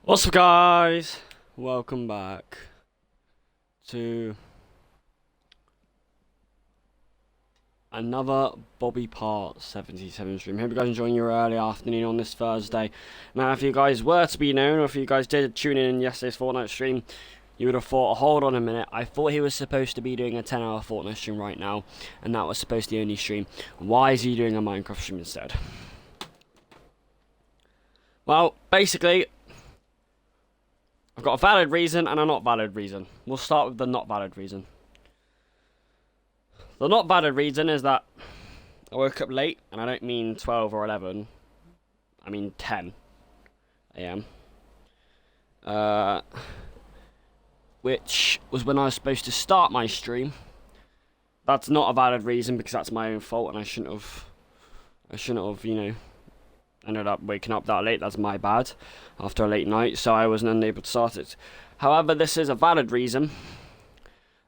What's up, guys? Welcome back to another Bobby Part 77 stream. Hope you guys enjoying your early afternoon on this Thursday. Now, if you guys were to be known, or if you guys did tune in yesterday's Fortnite stream, you would have thought, hold on a minute, I thought he was supposed to be doing a 10-hour Fortnite stream right now, and that was supposed to be the only stream. Why is he doing a Minecraft stream instead? Well, basically, I've got a valid reason and a not valid reason. We'll start with the not valid reason. The not valid reason is that I woke up late, and I don't mean 12 or 11. I mean 10 a.m. Which was when I was supposed to start my stream. That's not a valid reason because that's my own fault, and I shouldn't have, you know, ended up waking up that late. That's my bad after a late night, so I wasn't unable to start it. However, this is a valid reason.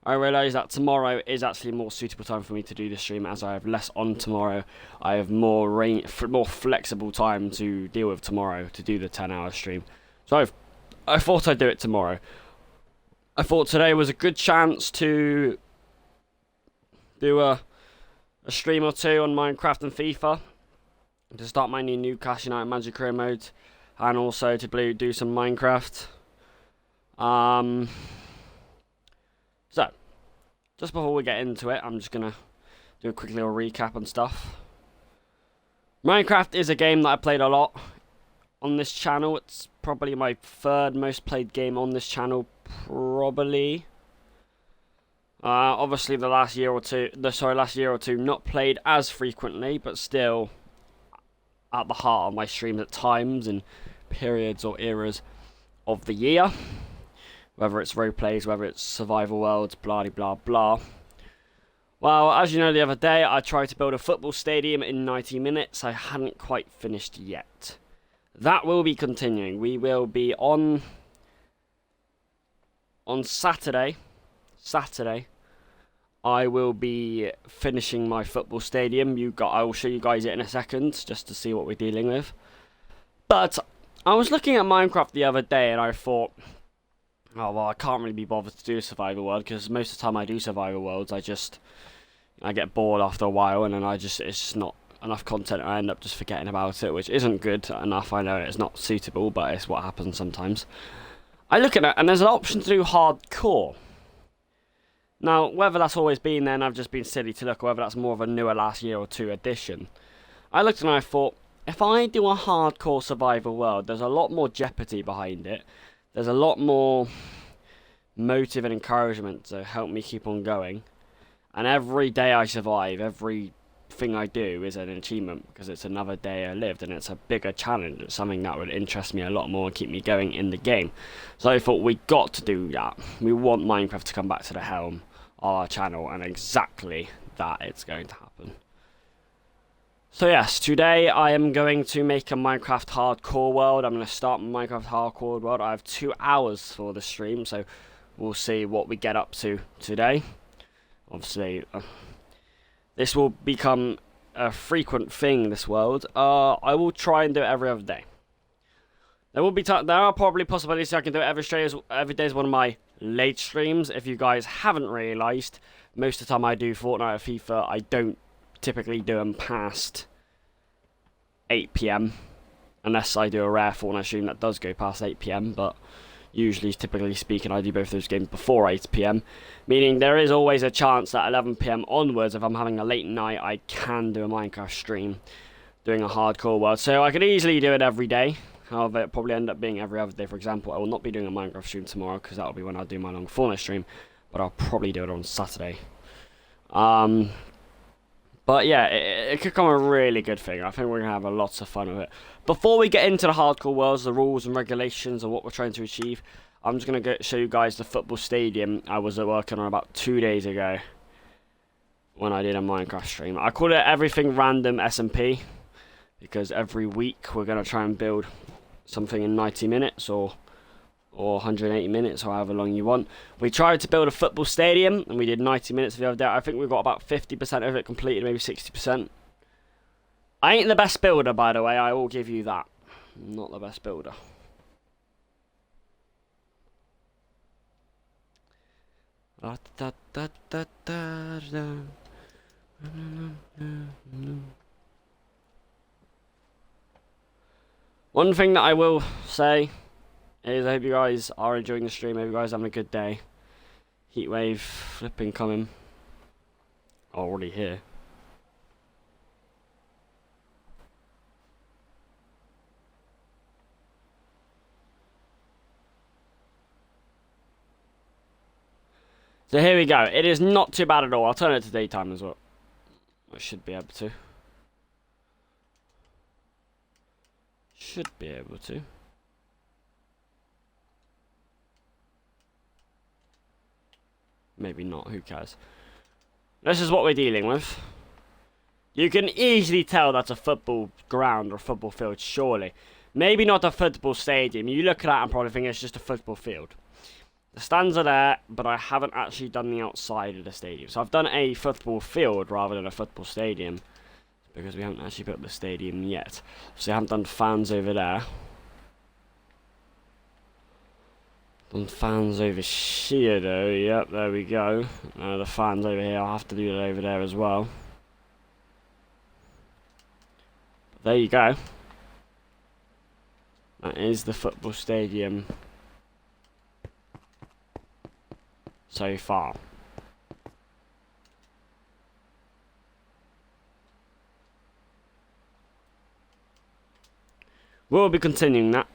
I realise that tomorrow is actually a more suitable time for me to do the stream, as I have less on tomorrow. I have more flexible time to deal with tomorrow to do the 10-hour stream. So I thought I'd do it tomorrow. I thought today was a good chance to do a stream or two on Minecraft and FIFA, to start my new Newcastle United Magic Career mode, and also to do some Minecraft. So, just before we get into it, I'm just going to do a quick little recap and stuff. Minecraft is a game that I played a lot on this channel. It's probably my third most played game on this channel, probably. Obviously the last year or two, not played as frequently, but still at the heart of my streams at times and periods or eras of the year, whether it's roleplays, whether it's survival worlds, blah blah blah. Well, as you know, the other day I tried to build a football stadium in 90 minutes. I hadn't quite finished yet. That will be continuing. We will be on Saturday. I will be finishing my football stadium. I will show you guys it in a second, just to see what we're dealing with. But I was looking at Minecraft the other day, and I thought, oh well, I can't really be bothered to do a survival world, because most of the time I do survival worlds, I get bored after a while, and then it's just not enough content, and I end up just forgetting about it, which isn't good enough. I know it's not suitable, but it's what happens sometimes. I look at it, and there's an option to do hardcore. Now, whether that's always been there and I've just been silly to look, or whether that's more of a newer last year or two addition, I looked and I thought, if I do a hardcore survival world, there's a lot more jeopardy behind it. There's a lot more motive and encouragement to help me keep on going. And every day I survive, everything I do is an achievement, because it's another day I lived, and it's a bigger challenge. It's something that would interest me a lot more and keep me going in the game. So I thought, we got to do that. We want Minecraft to come back to the helm of our channel, and exactly that it's going to happen. So yes, today I am going to make a Minecraft hardcore world. I'm going to start my Minecraft hardcore world. I have 2 hours for the stream, so we'll see what we get up to today. Obviously, this will become a frequent thing, this world. I will try and do it every other day. There are probably possibilities I can do it every day is one of my late streams. If you guys haven't realised, most of the time I do Fortnite or FIFA, I don't typically do them past 8 PM. Unless I do a rare Fortnite stream that does go past 8 PM, but usually, typically speaking, I do both those games before 8 PM. Meaning there is always a chance that 11 PM onwards, if I'm having a late night, I can do a Minecraft stream doing a hardcore world. So I could easily do it every day. However, it'll probably end up being every other day. For example, I will not be doing a Minecraft stream tomorrow, because that'll be when I'll do my long Fortnite stream. But I'll probably do it on Saturday. But yeah, it could become a really good thing. I think we're going to have a lot of fun with it. Before we get into the hardcore worlds, the rules and regulations and what we're trying to achieve, I'm just going to show you guys the football stadium I was working on about 2 days ago when I did a Minecraft stream. I call it everything random SMP, because every week we're going to try and build something in 90 minutes or 180 minutes, or however long you want. We tried to build a football stadium, and we did 90 minutes the other day. I think we've got about 50% of it completed, maybe 60%. I ain't the best builder, by the way, I will give you that. I'm not the best builder. One thing that I will say is I hope you guys are enjoying the stream. I hope you guys are having a good day. Heatwave flipping coming. Already here. So here we go. It is not too bad at all. I'll turn it to daytime as well. I should be able to. Should be able to. Maybe not, who cares? This is what we're dealing with. You can easily tell that's a football ground or a football field, surely. Maybe not a football stadium. You look at that and probably think it's just a football field. The stands are there, but I haven't actually done the outside of the stadium. So I've done a football field rather than a football stadium, because we haven't actually built the stadium yet. So I haven't done fans over there. Done fans over here though. Yep, there we go. The fans over here, I'll have to do it over there as well. But there you go. That is the football stadium so far. We'll be continuing that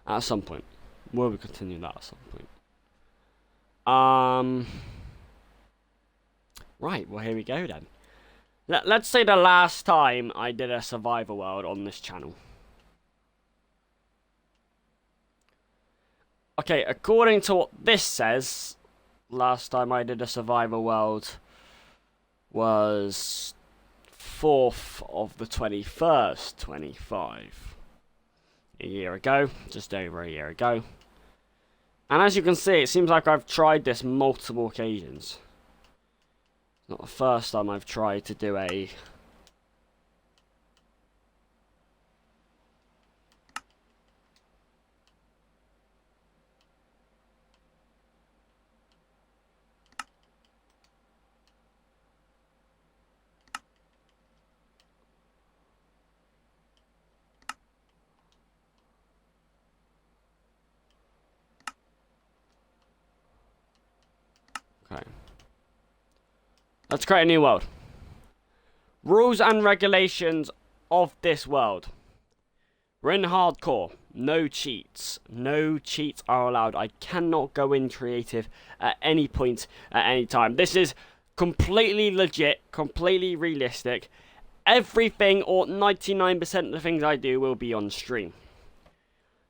at some point. We'll be continuing that at some point. Right, well here we go then. Let's say the last time I did a survival world on this channel. Okay, according to what this says, last time I did a survival world was 4th of the 21st, 25. A year ago, just over a year ago. And as you can see, it seems like I've tried this multiple occasions. It's not the first time I've tried to do a... Okay. Let's create a new world. Rules and regulations of this world. We're in hardcore. No cheats. No cheats are allowed. I cannot go in creative at any point, at any time. This is completely legit, completely realistic. Everything, or 99% of the things I do, will be on stream.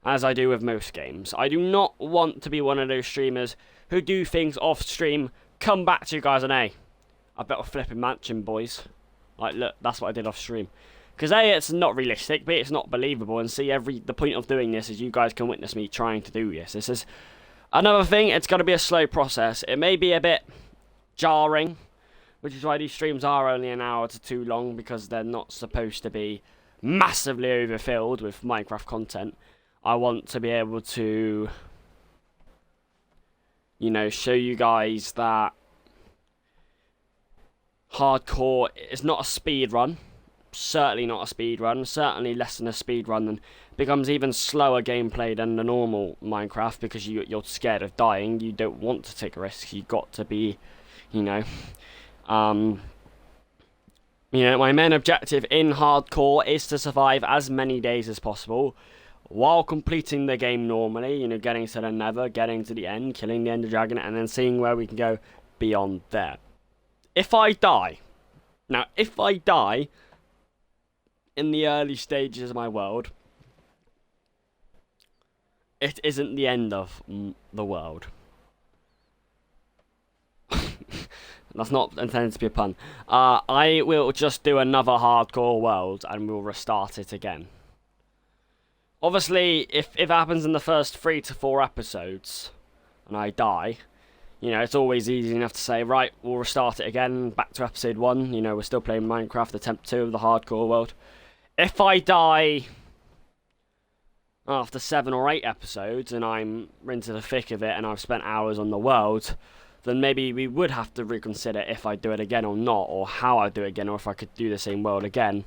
As I do with most games. I do not want to be one of those streamers who do things off stream, come back to you guys and hey, I bet we're flipping mansion, boys. Like, look, that's what I did off stream. Because A, it's not realistic, B, it's not believable, and C, the point of doing this is you guys can witness me trying to do this. This is another thing, it's going to be a slow process. It may be a bit jarring, which is why these streams are only an hour to 2 long, because they're not supposed to be massively overfilled with Minecraft content. I want to be able to, you know, show you guys that hardcore is not a speed run. Certainly not a speed run. Certainly less than a speed run, and becomes even slower gameplay than the normal Minecraft, because you're scared of dying. You don't want to take risks. You've got to be, you know, my main objective in hardcore is to survive as many days as possible, while completing the game normally, you know, getting to the nether, getting to the end, killing the ender dragon, and then seeing where we can go beyond there. If I die in the early stages of my world, it isn't the end of the world. That's not intended to be a pun. I will just do another hardcore world and we'll restart it again. Obviously, if it happens in the first 3 to 4 episodes, and I die, you know, it's always easy enough to say, right, we'll restart it again, back to episode 1, you know, we're still playing Minecraft, attempt 2 of the hardcore world. If I die after 7 or 8 episodes and I'm into the thick of it and I've spent hours on the world, then maybe we would have to reconsider if I do it again or not, or how I do it again, or if I could do the same world again.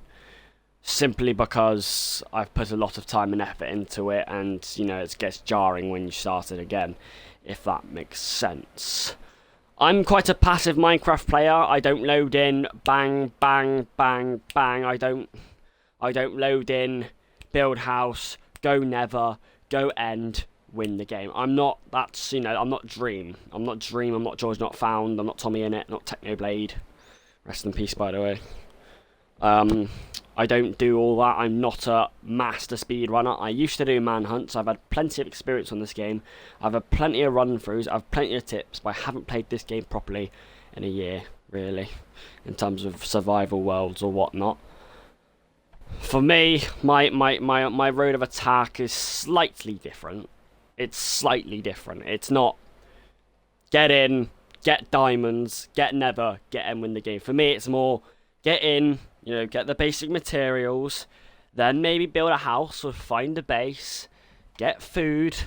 Simply because I've put a lot of time and effort into it, and, you know, it gets jarring when you start it again, if that makes sense. I'm quite a passive Minecraft player. I don't load in, bang, bang, bang, bang. I don't load in, build house, go nether, go end, win the game. I'm not, that's, you know, I'm not Dream. I'm not Dream, I'm not George Not Found, I'm not Tommy In It, not Technoblade. Rest in peace, by the way. I don't do all that. I'm not a master speedrunner. I used to do manhunts. I've had plenty of experience on this game. I've had plenty of run-throughs. I've plenty of tips, but I haven't played this game properly in a year, really, in terms of survival worlds or whatnot. For me, my road of attack is slightly different. It's slightly different. It's not get in, get diamonds, get nether, get and win the game. For me, it's more get in, you know, get the basic materials, then maybe build a house or find a base, get food,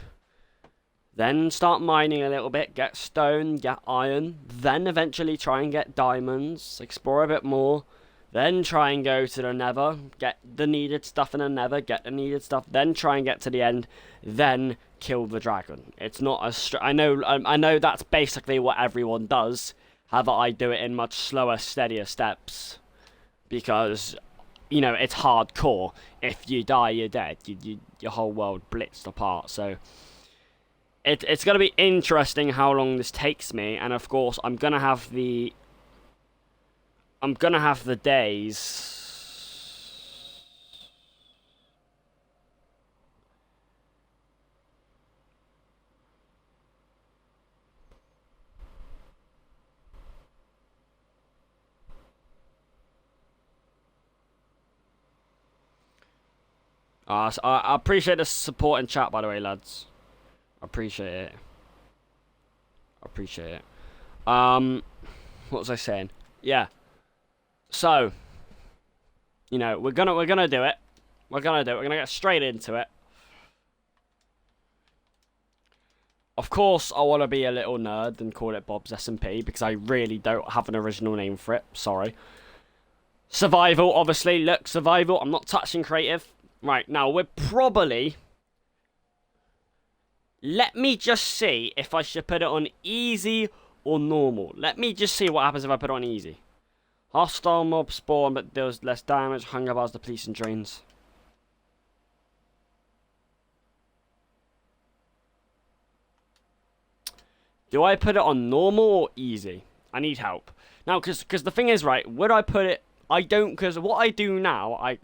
then start mining a little bit, get stone, get iron, then eventually try and get diamonds, explore a bit more, then try and go to the nether, get the needed stuff in the nether, get the needed stuff, then try and get to the end, then kill the dragon. It's not as I know that's basically what everyone does. However, I do it in much slower, steadier steps. Because, you know, it's hardcore. If you die, you're dead. Your whole world blitzed apart. So, it's going to be interesting how long this takes me. And, of course, I'm going to have the days. So I appreciate the support in chat, by the way, lads. I appreciate it. What was I saying? Yeah. So, you know, we're gonna do it. We're gonna get straight into it. Of course, I want to be a little nerd and call it Bobsmp because I really don't have an original name for it. Sorry. Survival, obviously. Look, survival. I'm not touching creative. Right, now we're probably... Let me just see if I should put it on easy or normal. Let me just see what happens if I put it on easy. Hostile mob spawn, but deals less damage. Hunger bars, depletion drains. Do I put it on normal or easy? I need help. Now, because the thing is, right, would I put it... I don't, because what I do now,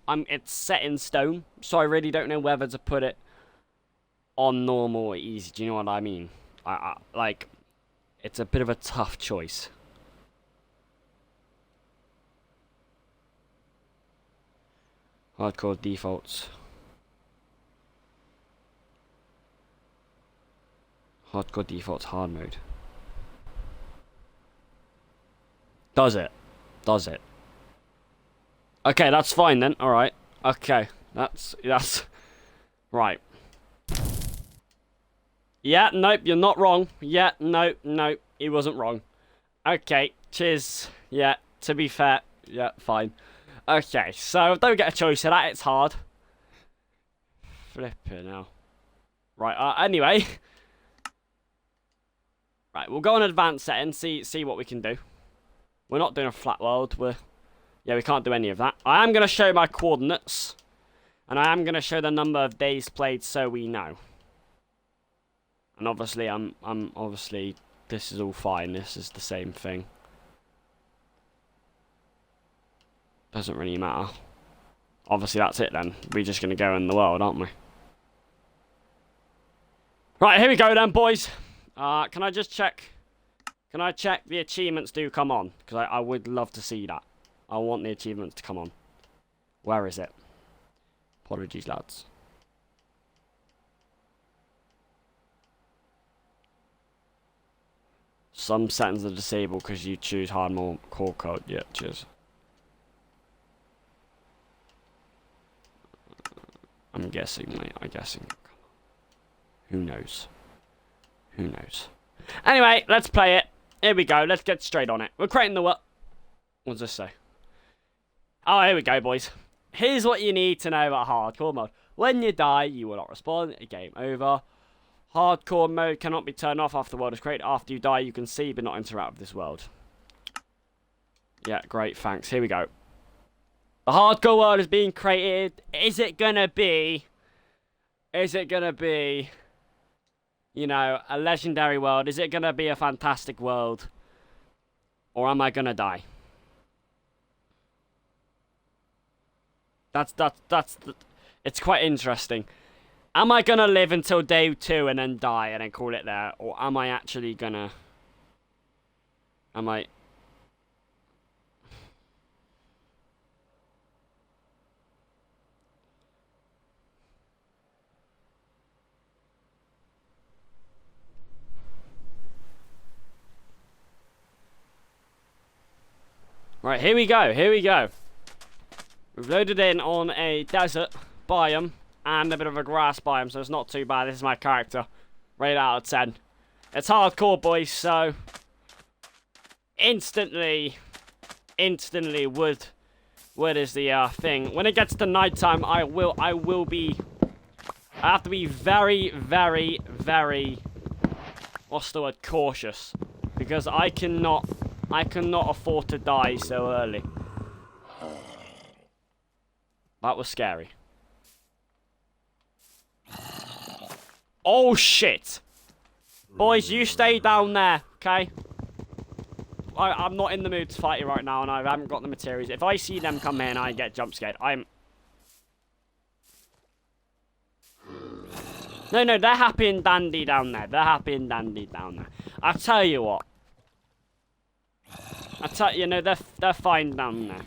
it's set in stone, so I really don't know whether to put it on normal or easy. Do you know what I mean? Like, it's a bit of a tough choice. Hardcore defaults. Hardcore defaults hard mode. Does it? Does it? Okay, that's fine then. All right. Okay, that's right. Yeah, nope, you're not wrong. Yeah, nope, he wasn't wrong. Okay, cheers. Yeah, to be fair, yeah, fine. Okay, so don't get a choice of that. It's hard. Flipping now. Right. Anyway. Right, we'll go on advanced settings. See what we can do. We're not doing a flat world. Yeah, we can't do any of that. I am going to show my coordinates. And I am going to show the number of days played so we know. And obviously, obviously, this is all fine. This is the same thing. Doesn't really matter. Obviously, that's it then. We're just going to go in the world, aren't we? Right, here we go then, boys. Can I just check? Can I check the achievements do come on? Because I would love to see that. I want the achievements to come on. Where is it? Apologies, lads. Some settings are disabled because you choose hard more core code. Yeah, cheers. I'm guessing, mate. I'm guessing. Who knows? Who knows? Anyway, let's play it. Here we go. Let's get straight on it. We're creating the what? What does this say? Oh, here we go, boys. Here's what you need to know about hardcore mode. When you die, you will not respawn. Game over. Hardcore mode cannot be turned off after the world is created. After you die, you can see but not interact with this world. Yeah, great. Thanks. Here we go. The hardcore world is being created. Is it gonna be? You know, a legendary world? Is it gonna be a fantastic world? Or am I gonna die? It's quite interesting. Am I gonna live until day 2 and then die and then call it there? Or am I actually gonna... Right, here we go. We've loaded in on a desert biome and a bit of a grass biome, so it's not too bad. This is my character. Rate out of 10. It's hardcore, boys, so... Instantly, wood is the thing. When it gets to nighttime, I have to be very, very, very... What's the word? Cautious. Because I cannot afford to die so early. That was scary. Oh, shit. Boys, you stay down there, okay? I'm not in the mood to fight you right now, and I haven't got the materials. If I see them come in, I get jump scared. No, they're happy and dandy down there. I'll tell you what. They're fine down there.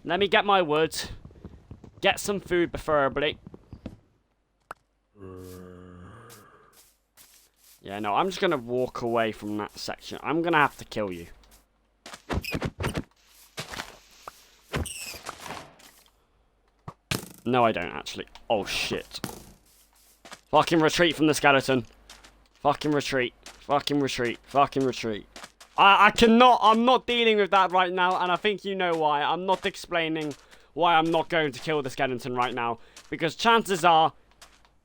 Let me get my wood. Get some food, preferably. Yeah, no, I'm just gonna walk away from that section. I'm gonna have to kill you. No, I don't, actually. Oh, shit. Fucking retreat from the skeleton. Fucking retreat. I'm not dealing with that right now, and I think you know why. I'm not explaining why I'm not going to kill the skeleton right now. Because chances are,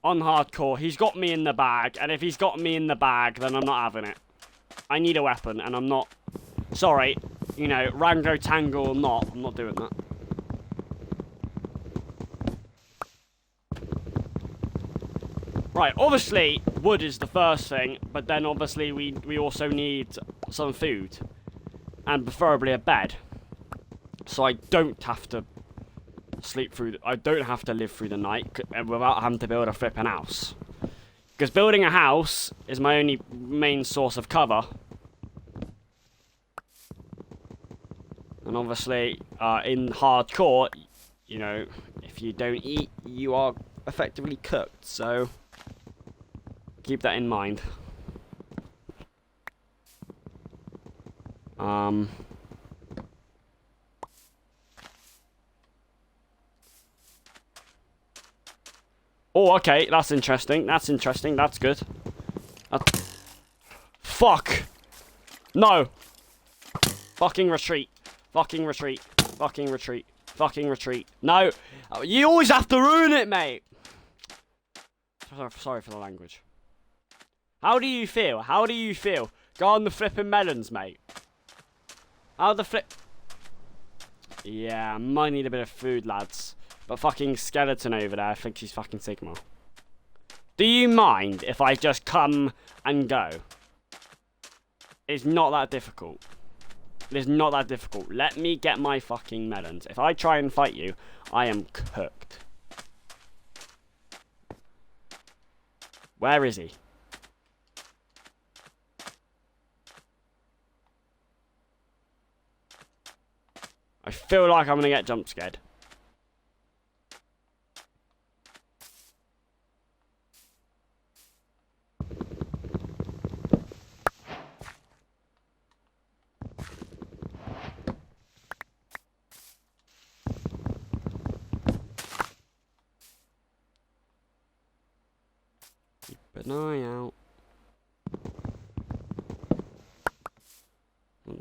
on hardcore, he's got me in the bag, and if he's got me in the bag, then I'm not having it. I need a weapon, and I'm not... Sorry, you know, Rango Tango or not, I'm not doing that. Right, obviously, wood is the first thing, but then obviously we also need some food. And preferably a bed. So I don't have to I don't have to live through the night without having to build a flipping house. Because building a house is my only main source of cover. And obviously, in hardcore, you know, if you don't eat, you are effectively cooked, so... Keep that in mind. Oh, okay, that's interesting. That's good. Fuck! No! Fucking retreat. No! You always have to ruin it, mate! Sorry for the language. How do you feel? Go on the flipping melons, mate. How the flip... Yeah, I might need a bit of food, lads. But fucking skeleton over there thinks he's fucking Sigma. Do you mind if I just come and go? It's not that difficult. Let me get my fucking melons. If I try and fight you, I am cooked. Where is he? I feel like I'm gonna get jump scared. Keep an eye out.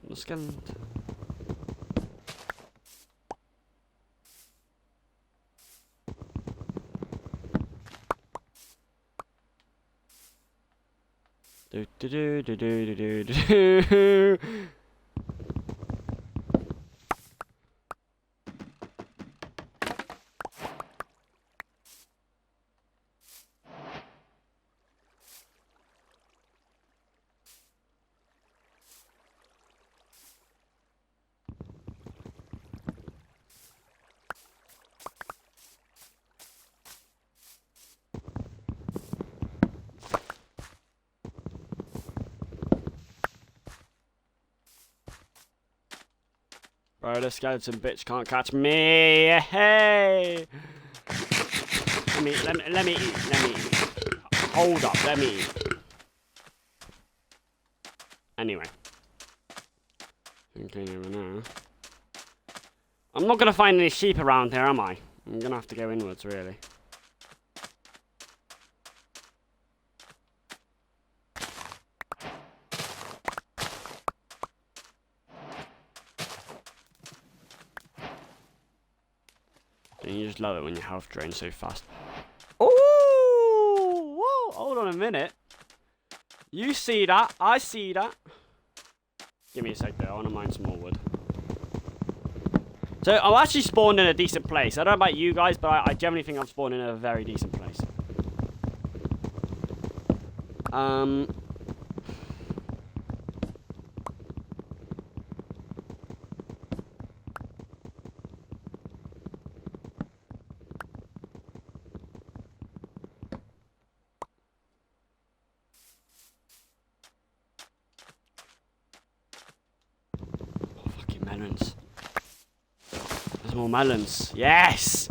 The skeleton. Do do do do do do do do. Bro, the skeleton bitch can't catch me. Hey! Let me eat. Hold up, let me eat. Anyway. Okay, never know. I'm not gonna find any sheep around here, am I? I'm gonna have to go inwards, really. And you just love it when your health drains so fast. Oh! Whoa! Hold on a minute. You see that? I see that. Give me a sec there. I want to mine some more wood. So, I'm actually spawned in a decent place. I don't know about you guys, but I generally think I'm spawned in a very decent place. Melons. There's more melons. Yes!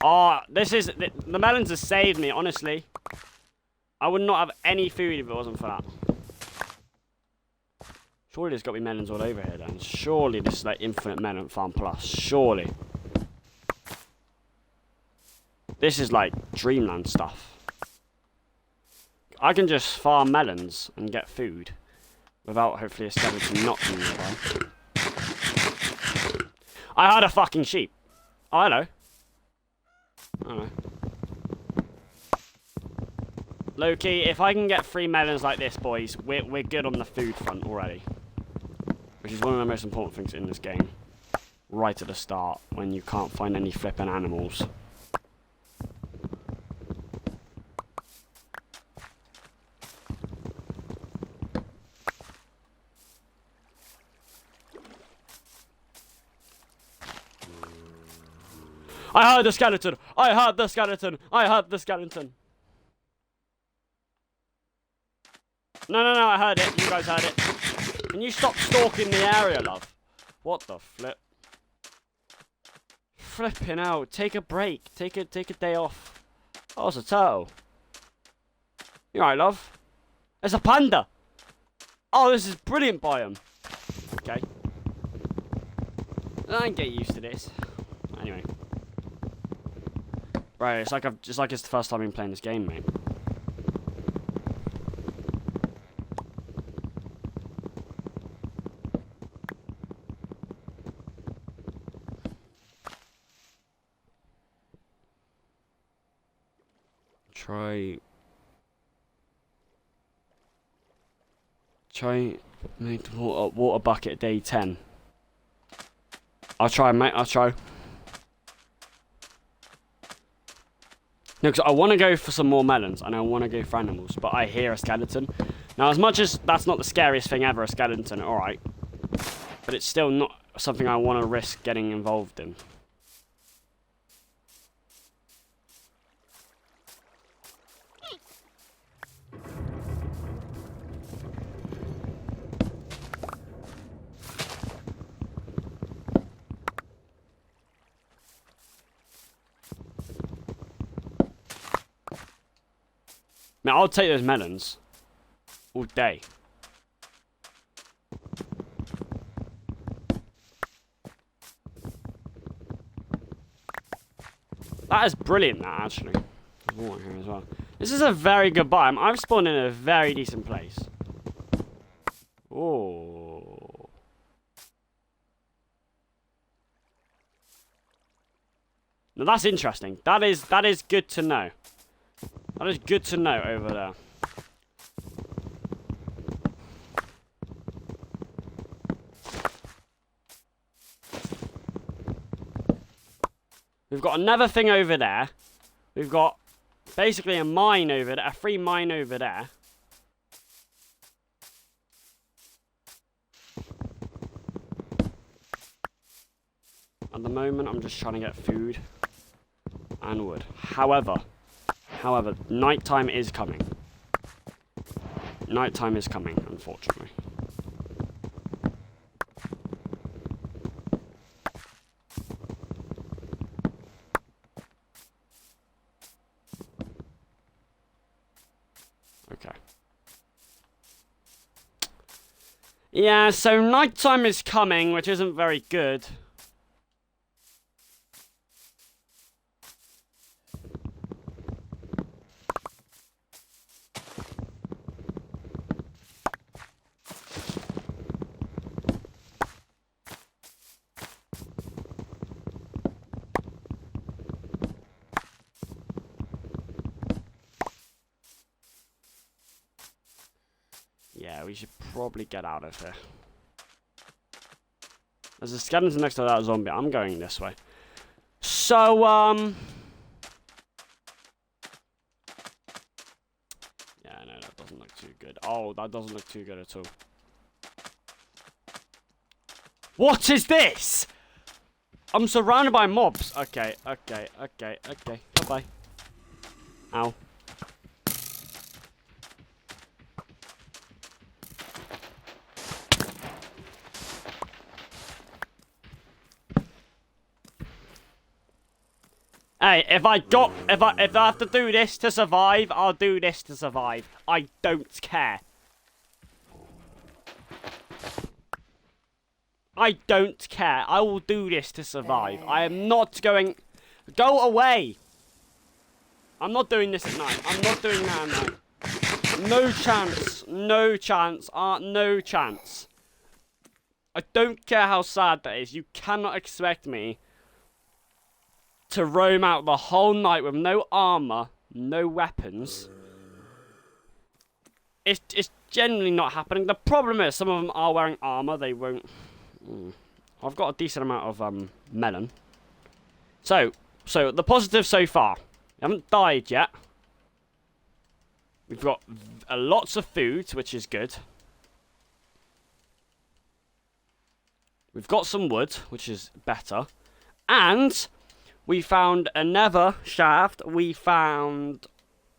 Oh, the melons have saved me, honestly. I would not have any food if it wasn't for that. Surely there's got to be melons all over here then. Surely this is like Infinite Melon Farm Plus. Surely. This is like Dreamland stuff. I can just farm melons and get food without hopefully a skeleton knocking me nearby. I heard a fucking sheep. Oh, hello. Hello. Low-key, if I can get 3 melons like this, boys, we're good on the food front already. Which is one of the most important things in this game. Right at the start, when you can't find any flipping animals. I heard the skeleton! I heard the skeleton! I heard the skeleton! No, I heard it. You guys heard it. Can you stop stalking the area, love? What the flip? Flipping out. Take a break. Take a day off. Oh, it's a turtle. You alright, love? It's a panda! Oh, this is brilliant biome. Okay. I can get used to this. Anyway. Right, it's like it's the first time I've been playing this game, mate. Try make the water bucket at day 10. I'll try, mate. I'll try. No, because I want to go for some more melons, and I want to go for animals, but I hear a skeleton. Now, as much as that's not the scariest thing ever, a skeleton, alright. But it's still not something I want to risk getting involved in. Now, I'll take those melons all day. That is brilliant, that, actually. There's water here as well. This is a very good biome. I've spawned in a very decent place. Oh. Now that's interesting. That is good to know. That is good to know over there. We've got another thing over there. We've got basically a mine over there, a free mine over there. At the moment, I'm just trying to get food and wood. However, nighttime is coming. Nighttime is coming, unfortunately. Okay. Yeah, so nighttime is coming, which isn't very good. Yeah, we should probably get out of here. There's a skeleton next to that zombie. I'm going this way. So, yeah, no, that doesn't look too good. Oh, that doesn't look too good at all. What is this? I'm surrounded by mobs. Okay. Bye-bye. Ow. Hey, if I have to do this to survive, I'll do this to survive. I don't care. I don't care. I will do this to survive. I am not going... Go away! I'm not doing this at night. I'm not doing that at night. No chance. No chance. No chance. I don't care how sad that is. You cannot expect me to roam out the whole night with no armor, no weapons. It's generally not happening. The problem is some of them are wearing armor. They won't... I've got a decent amount of melon. So the positive so far. We haven't died yet. We've got lots of food, which is good. We've got some wood, which is better. And we found a nether shaft. We found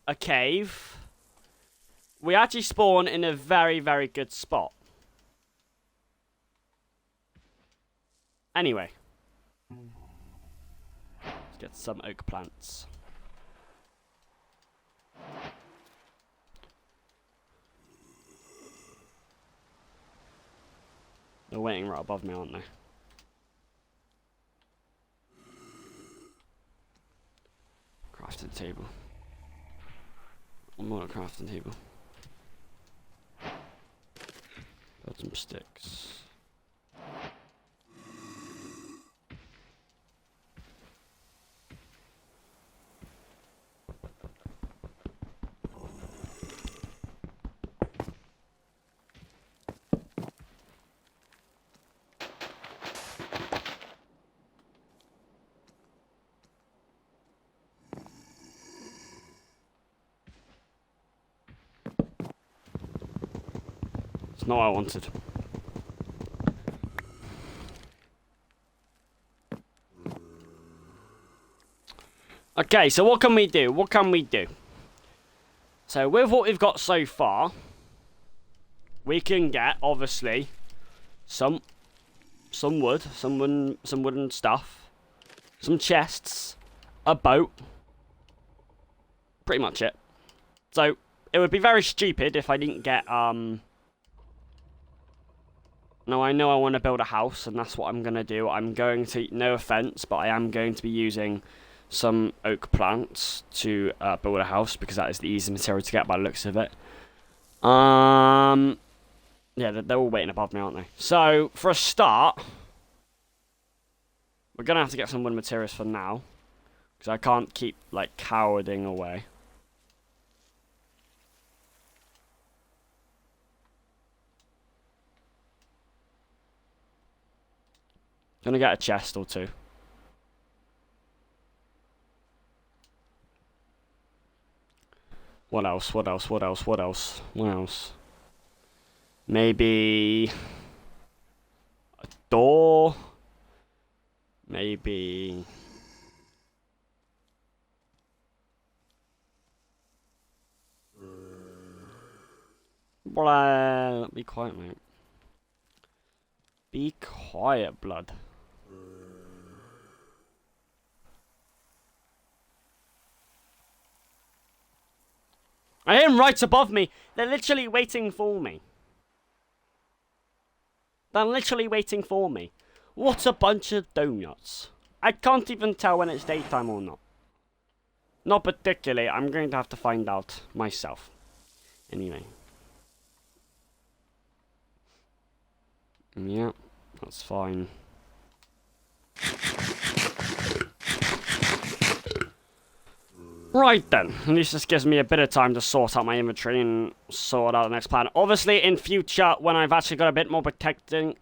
a cave. We actually spawn in a very, very good spot. Anyway. Let's get some oak plants. They're waiting right above me, aren't they? Crafting table. I'm on a crafting table. Got some sticks. Not what I wanted. Okay, so what can we do? What can we do? So with what we've got so far, we can get obviously some wood, some wooden stuff, some chests, a boat. Pretty much it. So it would be very stupid if I didn't get Now, I know I want to build a house, and that's what I'm going to do. I'm going to, no offense, but I am going to be using some oak plants to build a house, because that is the easiest material to get by the looks of it. Yeah, they're all waiting above me, aren't they? So, for a start, we're going to have to get some wood materials for now, because I can't keep, like, cowarding away. Gonna get a chest or two. What else? What else? What else? What else? What else? Maybe a door. Maybe blah. Be quiet, mate. Be quiet, blood. I hear him right above me. They're literally waiting for me. They're literally waiting for me. What a bunch of donuts. I can't even tell when it's daytime or not. Not particularly. I'm going to have to find out myself. Anyway. Yeah, that's fine. Right then, at least this gives me a bit of time to sort out my inventory and sort out the next plan. Obviously, in future, when I've actually got a bit more protection,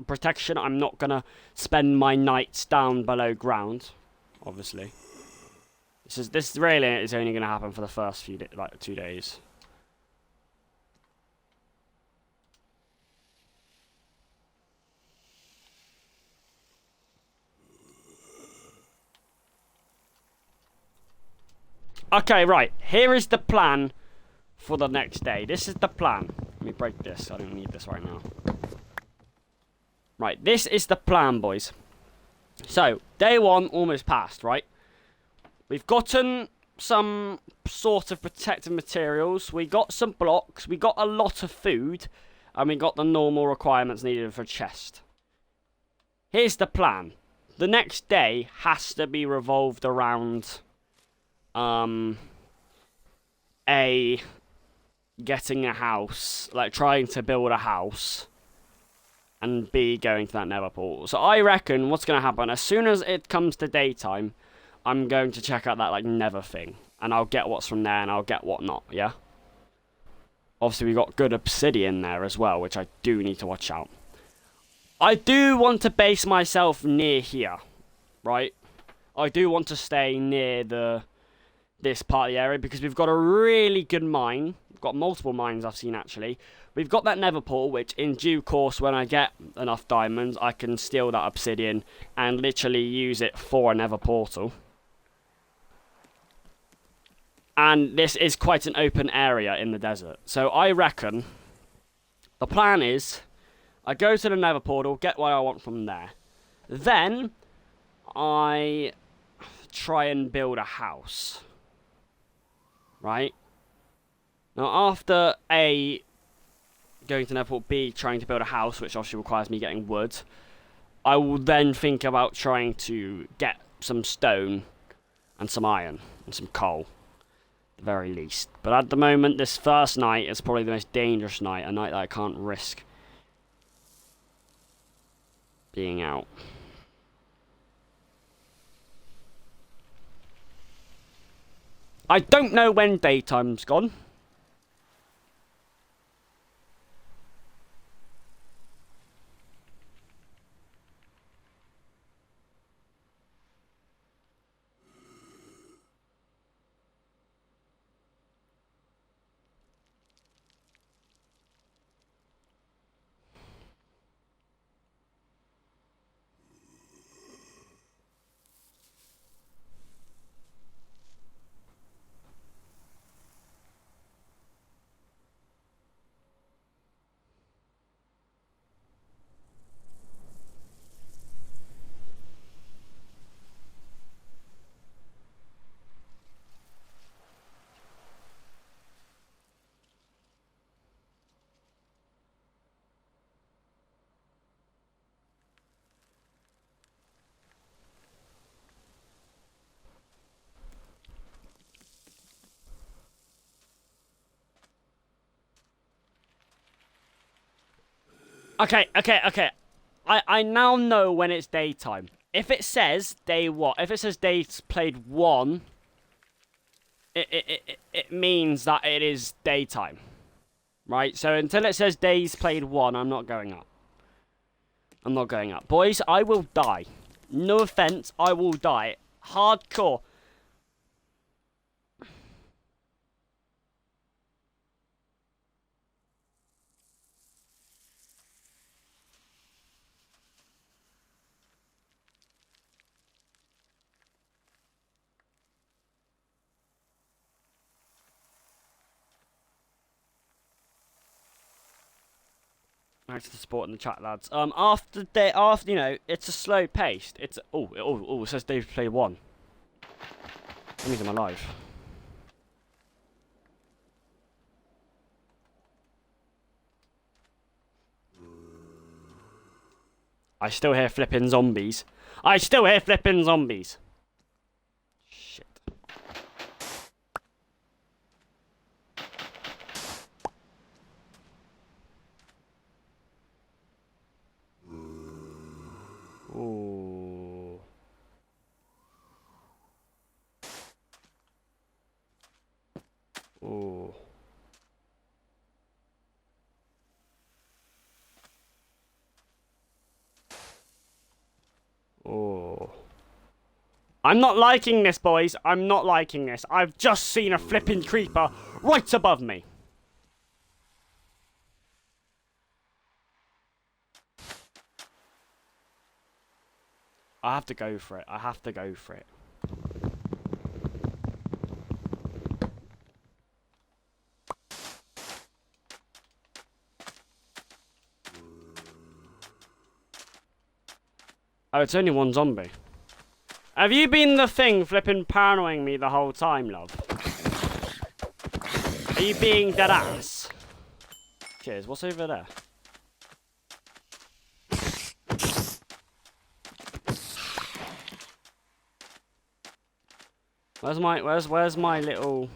I'm not gonna spend my nights down below ground. Obviously, this really is only gonna happen for the first few 2 days. Okay, right. Here is the plan for the next day. This is the plan. Let me break this. I don't need this right now. Right, this is the plan, boys. So, day 1 almost passed, right? We've gotten some sort of protective materials. We got some blocks. We got a lot of food. And we got the normal requirements needed for a chest. Here's the plan. The next day has to be revolved around getting a house, like trying to build a house, and B, going to that nether portal. So I reckon what's going to happen, as soon as it comes to daytime, I'm going to check out that like nether thing, and I'll get what's from there, and I'll get what not, yeah? Obviously we got good obsidian there as well, which I do need to watch out. I do want to base myself near here, right? I do want to stay near this part of the area, because we've got a really good mine. We've got multiple mines I've seen, actually. We've got that nether portal, which in due course, when I get enough diamonds, I can steal that obsidian and literally use it for a nether portal. And this is quite an open area in the desert. So I reckon the plan is I go to the nether portal, get what I want from there. Then I try and build a house. Right? Now, after A, going to nether portal, B, trying to build a house, which obviously requires me getting wood, I will then think about trying to get some stone and some iron and some coal, at the very least. But at the moment, this first night is probably the most dangerous night, a night that I can't risk being out. I don't know when daytime's gone. Okay. I now know when it's daytime. If it says day what? If it says days played 1, it means that it is daytime. Right? So until it says days played 1, I'm not going up. I'm not going up. Boys, I will die. No offense, I will die. Hardcore. Thanks for the support in the chat, lads. After you know, it's a slow paced. It's it says Dave played 1. That means I'm alive. I still hear flipping zombies. I still hear flipping zombies. Shit. Ooh. Ooh. Ooh. I'm not liking this, boys. I'm not liking this. I've just seen a flipping creeper right above me. I have to go for it. I have to go for it. Oh, it's only one zombie. Have you been the thing flipping paranoing me the whole time, love? Are you being dead ass? Cheers. What's over there? Where's my little...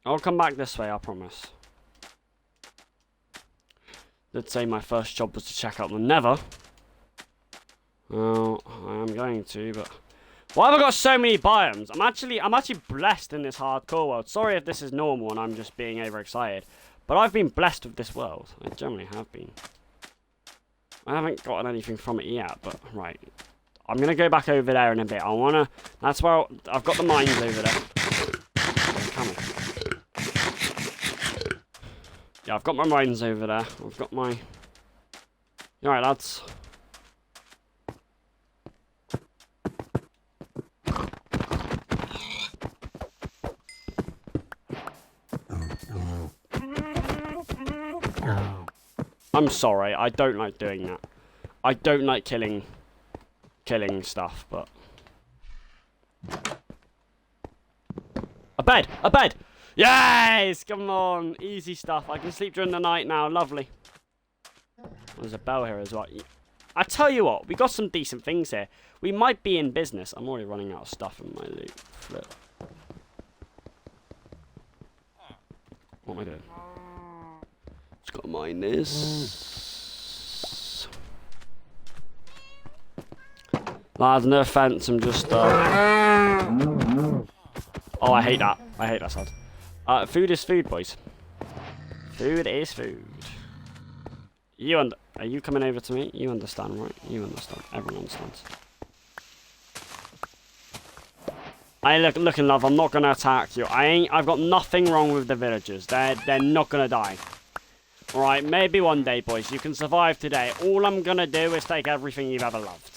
I'll come back this way, I promise. Did say my first job was to check out the Nether. Well, I am going to, but why have I got so many biomes? I'm actually blessed in this hardcore world. Sorry if this is normal and I'm just being overexcited, but I've been blessed with this world. I generally have been. I haven't gotten anything from it yet, but right. I'm gonna go back over there in a bit. That's where I've got the mines over there. Come on. Yeah, I've got my mines over there. I've got my... Alright, lads. I'm sorry, I don't like doing that. I don't like killing stuff, but... A bed! A bed! Yes! Come on! Easy stuff. I can sleep during the night now. Lovely. There's a bell here as well. I tell you what, we got some decent things here. We might be in business. I'm already running out of stuff in my loot. Flip. What am I doing? Just gotta mine this. Lads, no offense, I'm just Oh, I hate that. I hate that sound. Food is food, boys. Food is food. Are you coming over to me? You understand, right? You understand. Everyone understands. Look in love, I'm not gonna attack you. I've got nothing wrong with the villagers. They're not gonna die. Alright, maybe one day, boys. You can survive today. All I'm gonna do is take everything you've ever loved.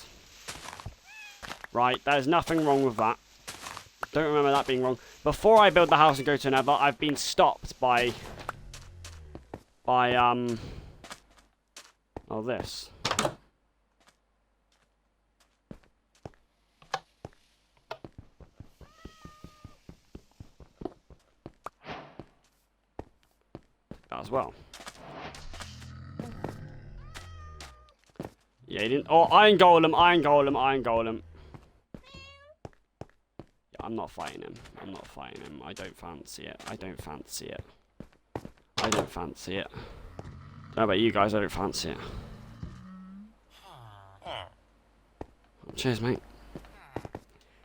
Right, there's nothing wrong with that. Don't remember that being wrong. Before I build the house and go to Nether, I've been stopped by oh, this. That as well. Yeah, he didn't. Oh, iron golem, iron golem, iron golem. Yeah, I'm not fighting him. I'm not fighting him. I don't fancy it. I don't fancy it. I don't fancy it. Don't know about you guys, I don't fancy it. Cheers, mate.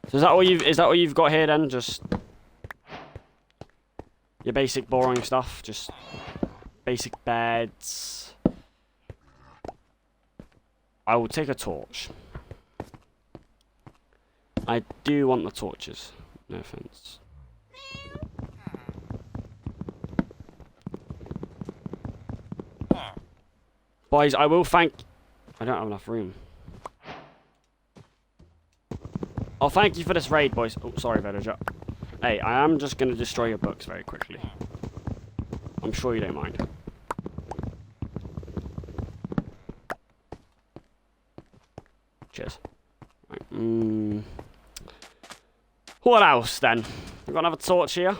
So is that all you've got here then? Just your basic boring stuff, just basic beds. I will take a torch. I do want the torches. No offense. Boys, I will thank... I don't have enough room. Oh, thank you for this raid, boys. Oh, sorry, villager. Hey, I am just going to destroy your books very quickly. I'm sure you don't mind. Cheers. Right. What else, then? I've got another torch here.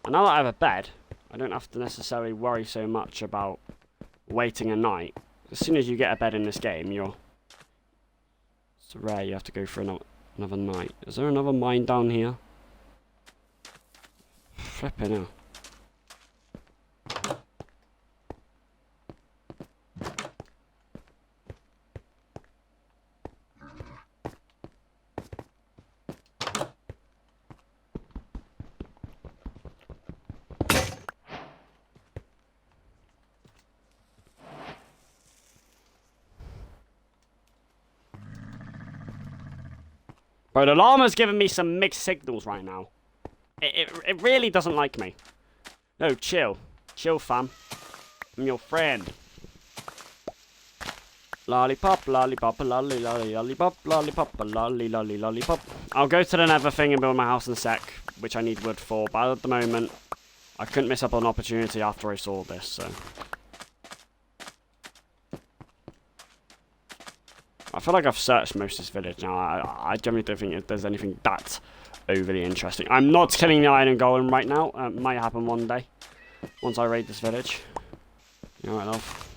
And now that I have a bed, I don't have to necessarily worry so much about waiting a night. As soon as you get a bed in this game, it's rare you have to go for another night. Is there another mine down here? Flipping hell. Bro, the llama's giving me some mixed signals right now. It really doesn't like me. No, chill. Chill, fam. I'm your friend. Lollipop, lollipop, lolly, lolly, lollipop, lollipop, lolly, lolly, lollipop. I'll go to the nether thing and build my house in a sec, which I need wood for, but at the moment, I couldn't miss up on an opportunity after I saw this, so... I feel like I've searched most of this village now. I generally don't think there's anything that overly interesting. I'm not killing the iron golem right now. Might happen one day. Once I raid this village. You alright, love?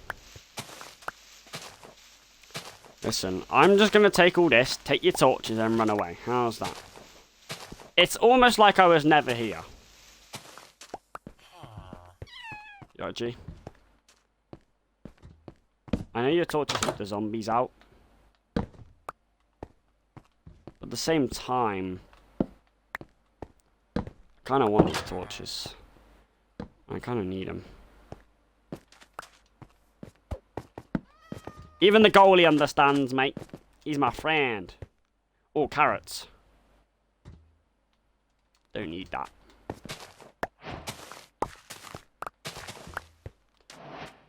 Listen, I'm just going to take all this, take your torches and run away. How's that? It's almost like I was never here. Yo, G. I know your torches keep the zombies out. At the same time, I kind of want these torches. I kind of need them. Even the goalie understands, mate. He's my friend. Oh, carrots. Don't need that.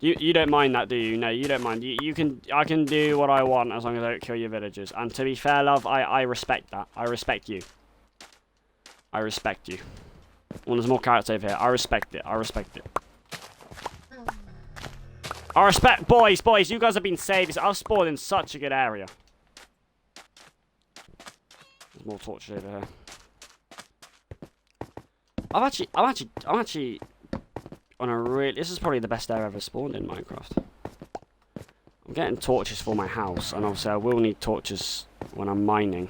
You don't mind that, do you? No, you don't mind. I can do what I want as long as I don't kill your villagers. And to be fair, love, I respect that. I respect you. I respect you. Well, there's more carrots over here. I respect it. I respect it. I respect... Boys, you guys have been saved. I've spawned in such a good area. There's more torches over here. I'm actually... on a real... This is probably the best area I've ever spawned in Minecraft. I'm getting torches for my house, and obviously I will need torches when I'm mining.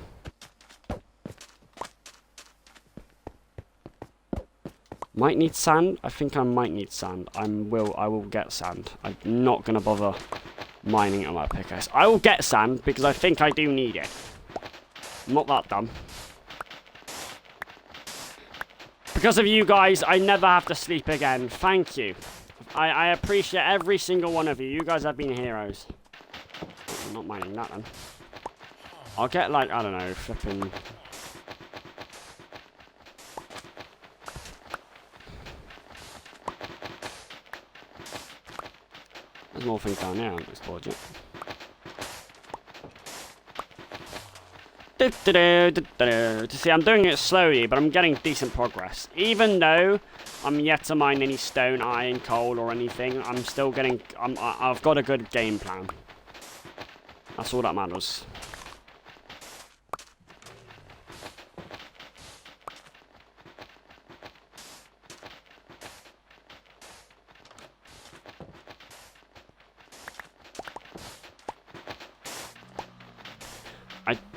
Might need sand. I think I might need sand. I will get sand. I'm not gonna bother mining on my pickaxe. I will get sand because I think I do need it. I'm not that dumb. Because of you guys, I never have to sleep again. Thank you. I appreciate every single one of you. You guys have been heroes. I'm not mining that then. I'll get like, I don't know, flipping... There's more things down here I haven't explored yet. See, I'm doing it slowly, but I'm getting decent progress. Even though I'm yet to mine any stone, iron, coal, or anything, I'm still getting... I've got a good game plan. That's all that matters.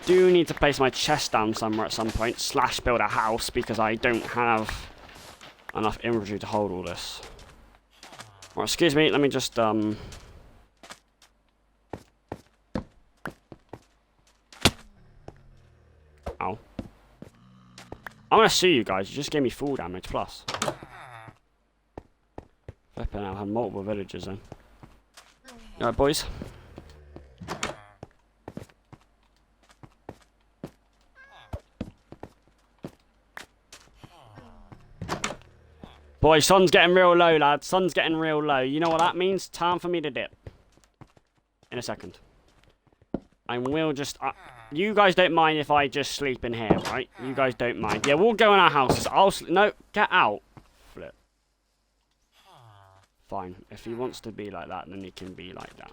do need to place my chest down somewhere at some point, / build a house, because I don't have enough inventory to hold all this. Right, excuse me, let me just, Ow. I'm gonna sue you guys, you just gave me full damage plus. Flipping out, I had multiple villagers then. Alright, boys. Boy, sun's getting real low, lads. Sun's getting real low. You know what that means? Time for me to dip. In a second. I will just... you guys don't mind if I just sleep in here, right? You guys don't mind. Yeah, we'll go in our houses. I'll sleep... No, get out. Flip. Fine. If he wants to be like that, then he can be like that.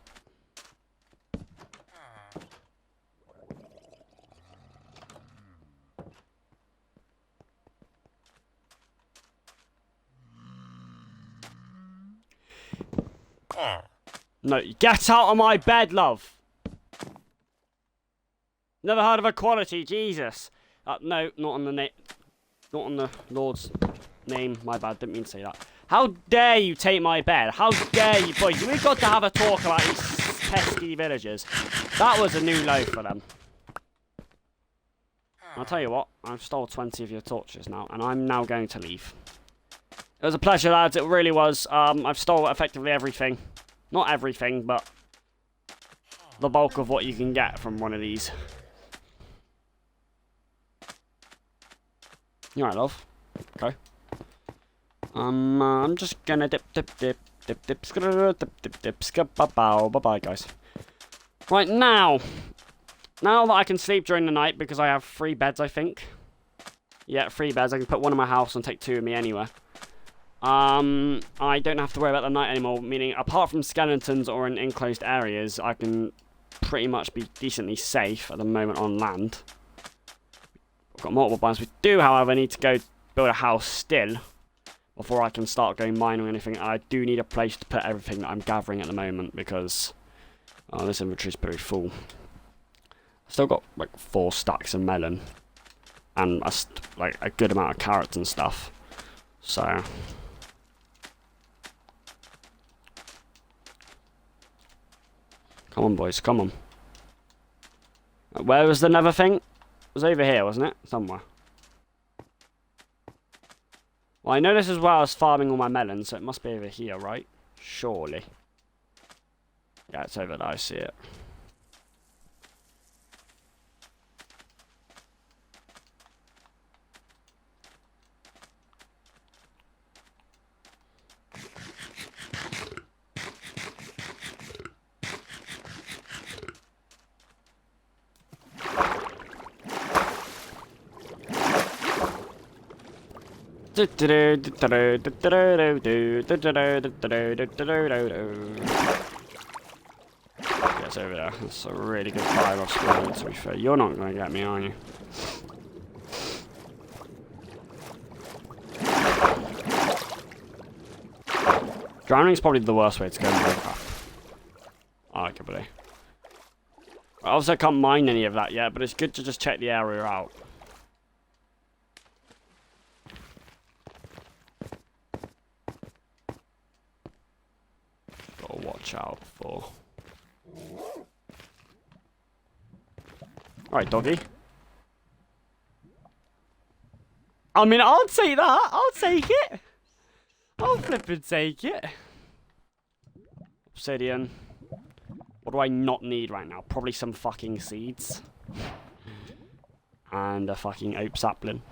No, get out of my bed, love. Never heard of equality, Jesus. No, not on the not on the Lord's name. My bad, didn't mean to say that. How dare you take my bed? How dare you, boys? We've got to have a talk about these pesky villagers. That was a new low for them. I'll tell you what, I've stole 20 of your torches now, and I'm now going to leave. It was a pleasure, lads. It really was. I've stole effectively everything. Not everything, but the bulk of what you can get from one of these. You alright, love? Okay. I'm just gonna dip, bye-bye, guys. Right, now that I can sleep during the night, because I have 3 beds, I think. Yeah, 3 beds. I can put one in my house and take 2 of me anywhere. I don't have to worry about the night anymore, meaning apart from skeletons or in enclosed areas, I can pretty much be decently safe at the moment on land. I've got multiple biomes. We do, however, need to go build a house still before I can start going mining or anything. I do need a place to put everything that I'm gathering at the moment because this inventory is pretty full. I've still got like 4 stacks of melon and like a good amount of carrots and stuff. So come on, boys, come on. Where was the nether thing? It was over here, wasn't it? Somewhere. Well, I know this is where I was farming all my melons, so it must be over here, right? Surely. Yeah, it's over there, I see it. Yeah, it's over there. That's a really good fire off screen, to be fair. You're not going to get me, are you? Drowning's probably the worst way to go in Minecraft. I like it, buddy. Obviously, I can't mine any of that yet, but it's good to just check the area out. Gotta watch out for. Alright, doggy. I mean, I'll take that. I'll take it. I'll flip and take it. Obsidian. What do I not need right now? Probably some fucking seeds. And a fucking oak sapling.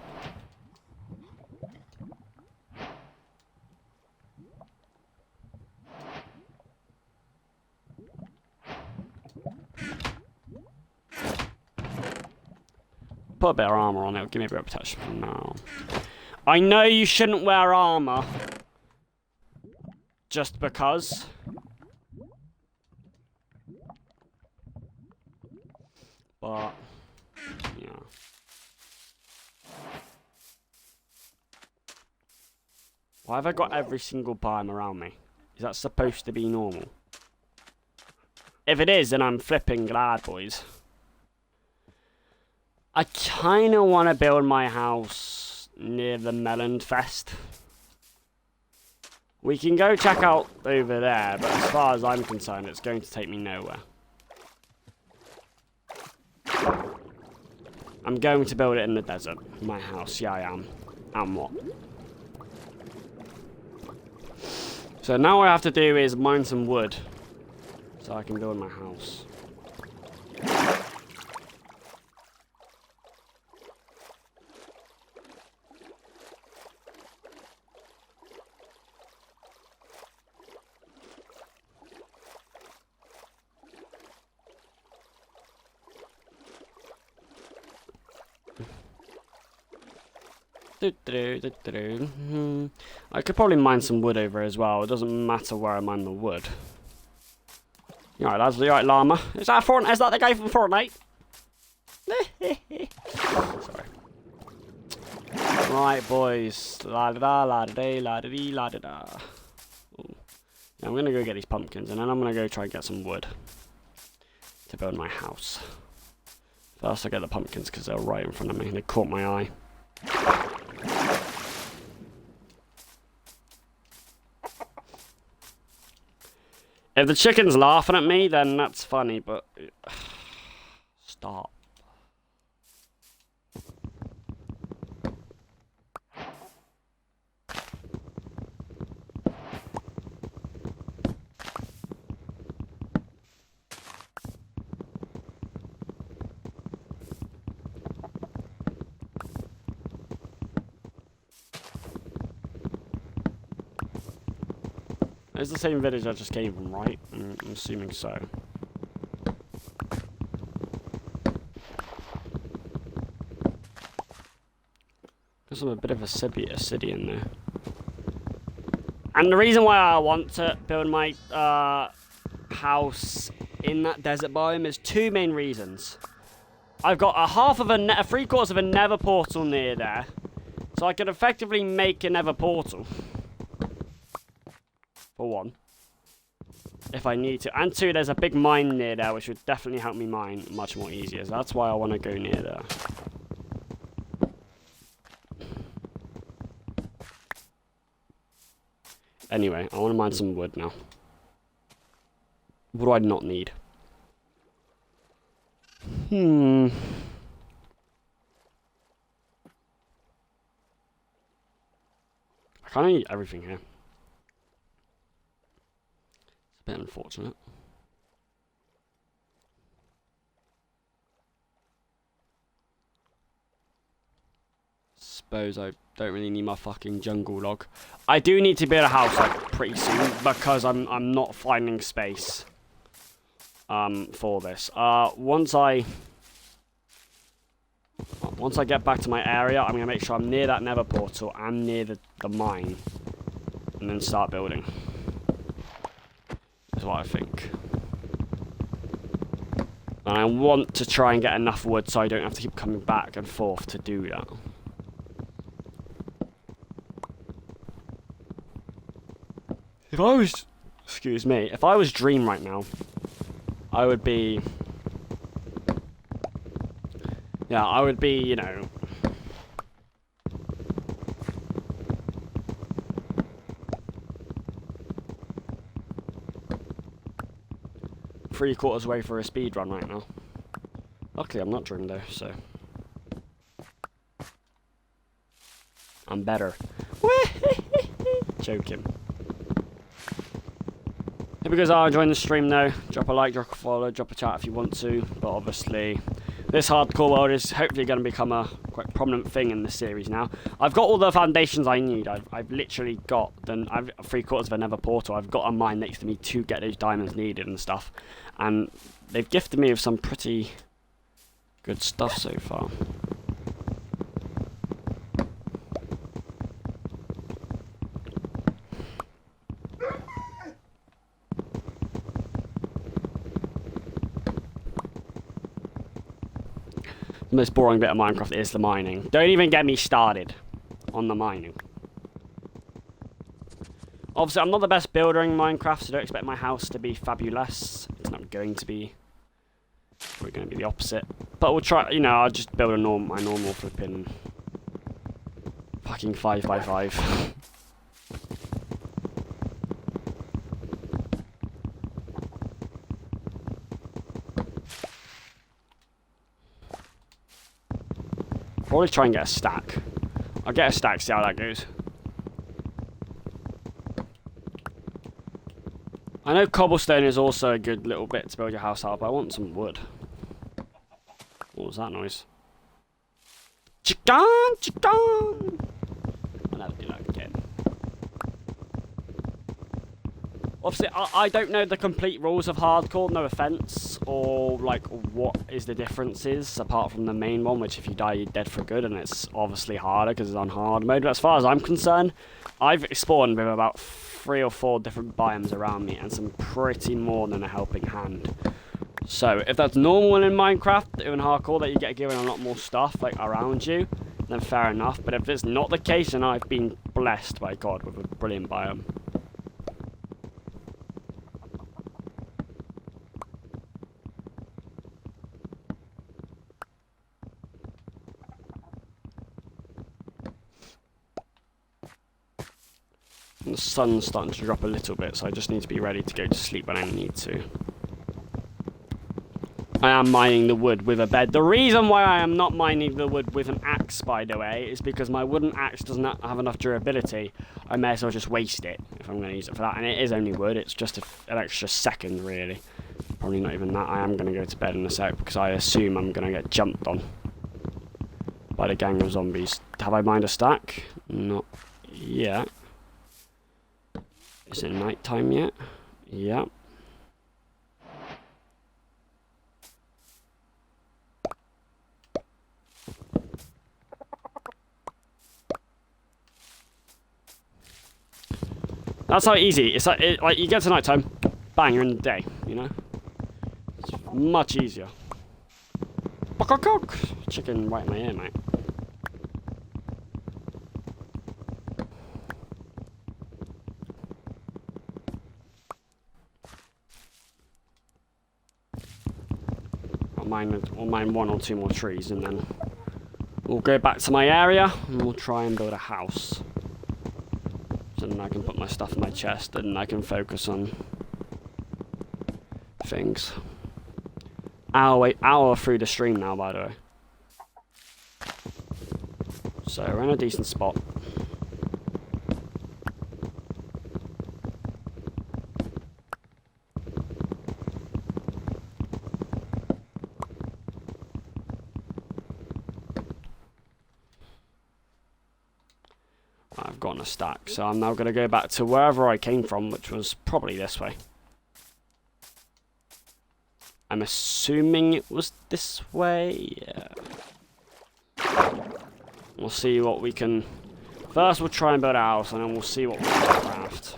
Put a bit of armor on it. Give me a bit of protection for now. I know you shouldn't wear armor. Just because. But, yeah. Why have I got every single biome around me? Is that supposed to be normal? If it is, then I'm flipping glad, boys. I kind of want to build my house near the Melon Fest. We can go check out over there, but as far as I'm concerned, it's going to take me nowhere. I'm going to build it in the desert. My house, yeah I am. And what? So now what I have to do is mine some wood, so I can build my house. I could probably mine some wood over as well. It doesn't matter where I mine the wood. You alright, lads? You alright, llama? Is that the guy from Fortnite? Sorry. Right, boys. La da da, la da da, la da dee, la da da. Yeah, I'm gonna go get these pumpkins, and then I'm gonna go try and get some wood to build my house. First, I get the pumpkins because they're right in front of me. They caught my eye. If the chicken's laughing at me, then that's funny, but... Stop. It's the same village I just came from, right? I'm assuming so. There's a bit of a city in there. And the reason why I want to build my house in that desert biome is two main reasons. I've got a 3/4 of a nether portal near there, so I could effectively make a nether portal. For one, if I need to. And two, there's a big mine near there, which would definitely help me mine much more easier. So that's why I want to go near there. Anyway, I want to mine some wood now. What do I not need? I kind of need everything here. Bit unfortunate. Suppose I don't really need my fucking jungle log. I do need to build a house like pretty soon because I'm not finding space for this. Once I get back to my area, I'm gonna make sure I'm near that nether portal and near the mine, and then start building. Is what I think. And I want to try and get enough wood so I don't have to keep coming back and forth to do that. If I was... Excuse me. If I was Dream right now, I would be... Yeah, I would be, you know... 3/4 way for a speed run right now. Luckily, I'm not Dream though, so I'm better. Joking. Hope you guys are enjoying the stream though. Drop a like, drop a follow, drop a chat if you want to. But obviously, this hardcore world is hopefully going to become a quite prominent thing in this series now. I've got all the foundations I need. I've literally got I've 3/4 of a nether portal. I've got a mine next to me to get those diamonds needed and stuff. And they've gifted me with some pretty good stuff so far. The most boring bit of Minecraft is the mining. Don't even get me started on the mining. Obviously, I'm not the best builder in Minecraft, so don't expect my house to be fabulous. It's not going to be. It's probably going to be the opposite. But we'll try, you know, I'll just build my normal flipping fucking 5x5. Probably try and get a stack. I'll get a stack, see how that goes. I know cobblestone is also a good little bit to build your house out, but I want some wood. What was that noise? Chicken! Chicken! I'll never do that again. Obviously, I don't know the complete rules of hardcore, no offense, or like what is the differences apart from the main one, which if you die, you're dead for good, and it's obviously harder because it's on hard mode. But as far as I'm concerned, I've spawned with about 3 or 4 different biomes around me, and some pretty more than a helping hand. So if that's normal in Minecraft, even hardcore, that you get given a lot more stuff like around you, then fair enough. But if it's not the case, then I've been blessed by God with a brilliant biome. And the sun's starting to drop a little bit, so I just need to be ready to go to sleep when I need to. I am mining the wood with a bed. The reason why I am not mining the wood with an axe, by the way, is because my wooden axe does not have enough durability. I may as well just waste it if I'm going to use it for that. And it is only wood. It's just an extra second, really. Probably not even that. I am going to go to bed in a sec because I assume I'm going to get jumped on by the gang of zombies. Have I mined a stack? Not yet. Is it night time yet? Yeah. That's how easy. It's like you get to night time, bang, you're in the day. You know, it's much easier. Chicken right in my ear, mate. I'll mine 1 or 2 more trees, and then we'll go back to my area and we'll try and build a house. So then I can put my stuff in my chest and I can focus on things. Hour through the stream now, by the way. So we're in a decent spot. I've gotten a stack, so I'm now going to go back to wherever I came from, which was probably this way. I'm assuming it was this way, yeah. We'll see what we can... First we'll try and build a house, and then we'll see what we can craft.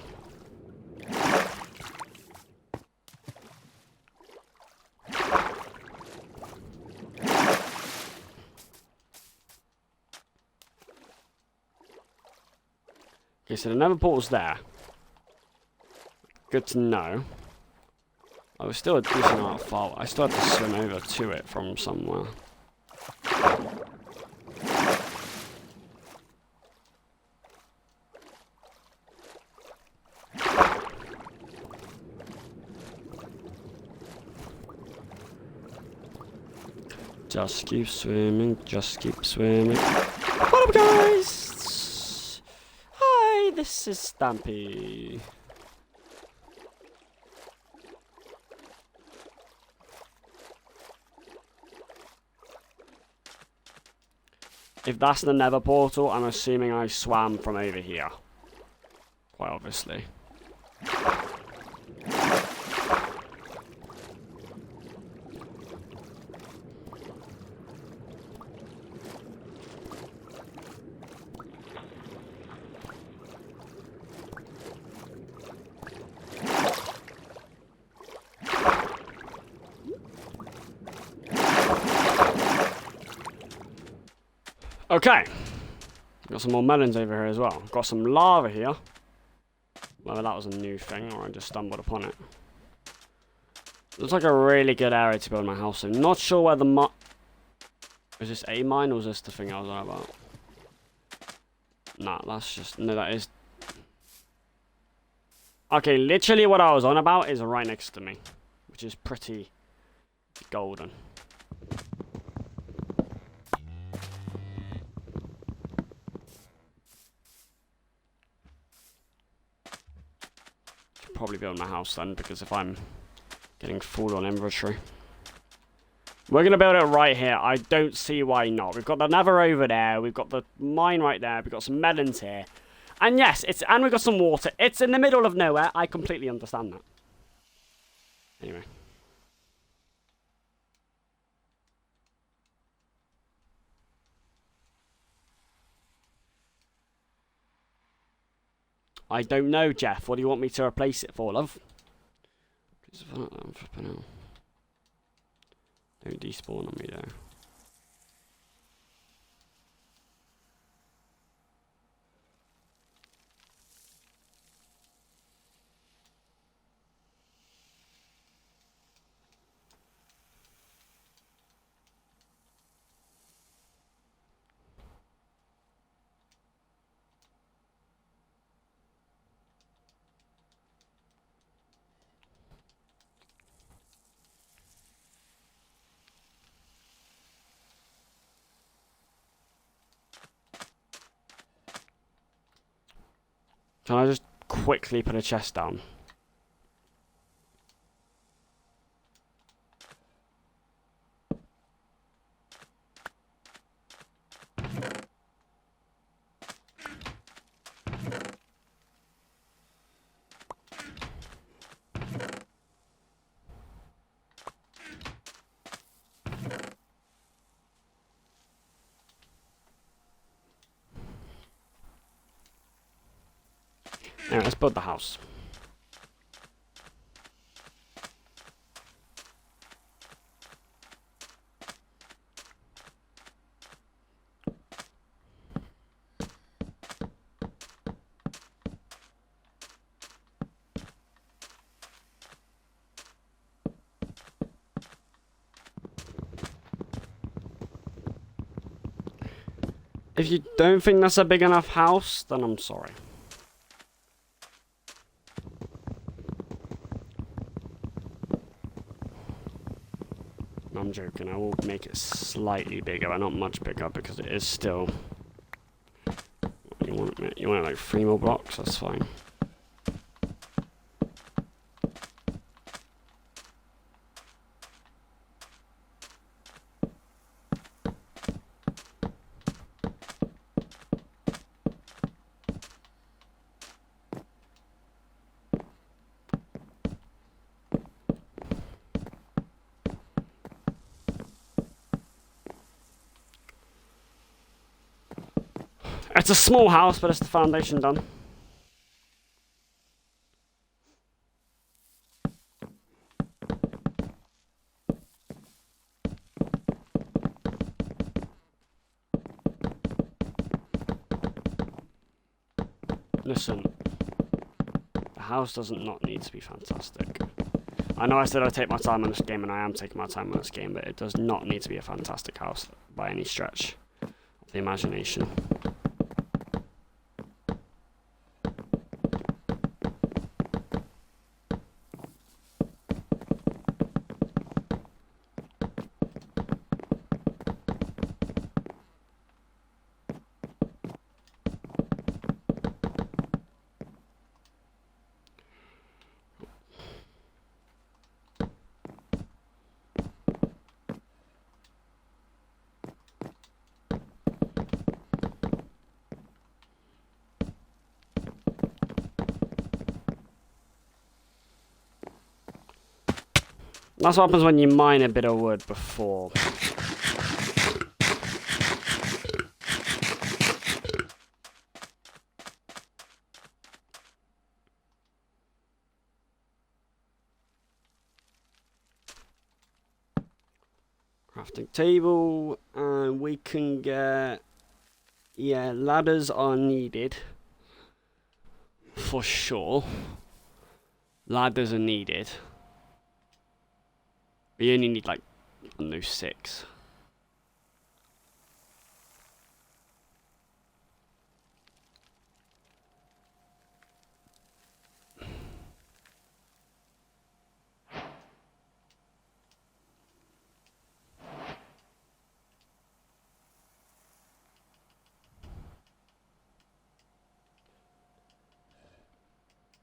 Okay, so the nether portal's there. Good to know. I was still a decent amount far. I still had to swim over to it from somewhere. Just keep swimming, just keep swimming. What up, guys? Hi, this is Stampy. If that's the nether portal, I'm assuming I swam from over here. Quite obviously. Okay, got some more melons over here as well. Got some lava here. Whether that was a new thing or I just stumbled upon it. Looks like a really good area to build my house in. Not sure where the Is this a mine or is this the thing I was on about? Nah, that's just... No, that is... Okay, literally what I was on about is right next to me. Which is pretty golden. Should probably build my house then, because if I'm getting full on inventory. We're going to build it right here. I don't see why not. We've got the nether over there. We've got the mine right there. We've got some melons here. And yes, and we've got some water. It's in the middle of nowhere. I completely understand that. Anyway. I don't know, Jeff. What do you want me to replace it for, love? Don't despawn on me, though. Can I just quickly put a chest down? Anyway, let's build the house. If you don't think that's a big enough house, then I'm sorry. I'm joking, I will make it slightly bigger, but not much bigger, because it is still... You want like 3 more blocks? That's fine. It's a small house, but it's the foundation done. Listen, the house doesn't not need to be fantastic. I know I said I'd take my time on this game, and I am taking my time on this game, but it does not need to be a fantastic house by any stretch of the imagination. That's what happens when you mine a bit of wood before. Crafting table, and we can get... Yeah, ladders are needed. For sure. Ladders are needed. We only need like, I don't know, 6.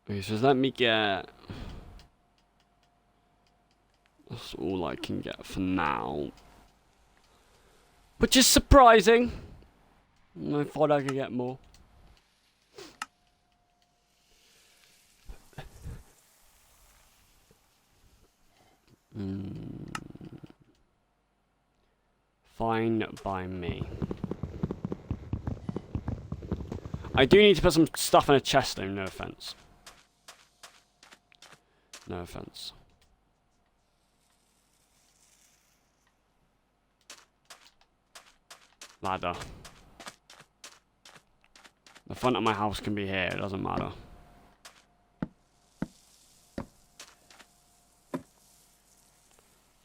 Okay, so let me get... That's all I can get for now. Which is surprising. I thought I could get more. Fine by me. I do need to put some stuff in a chest though, no offense. No offense. Ladder. The front of my house can be here, it doesn't matter.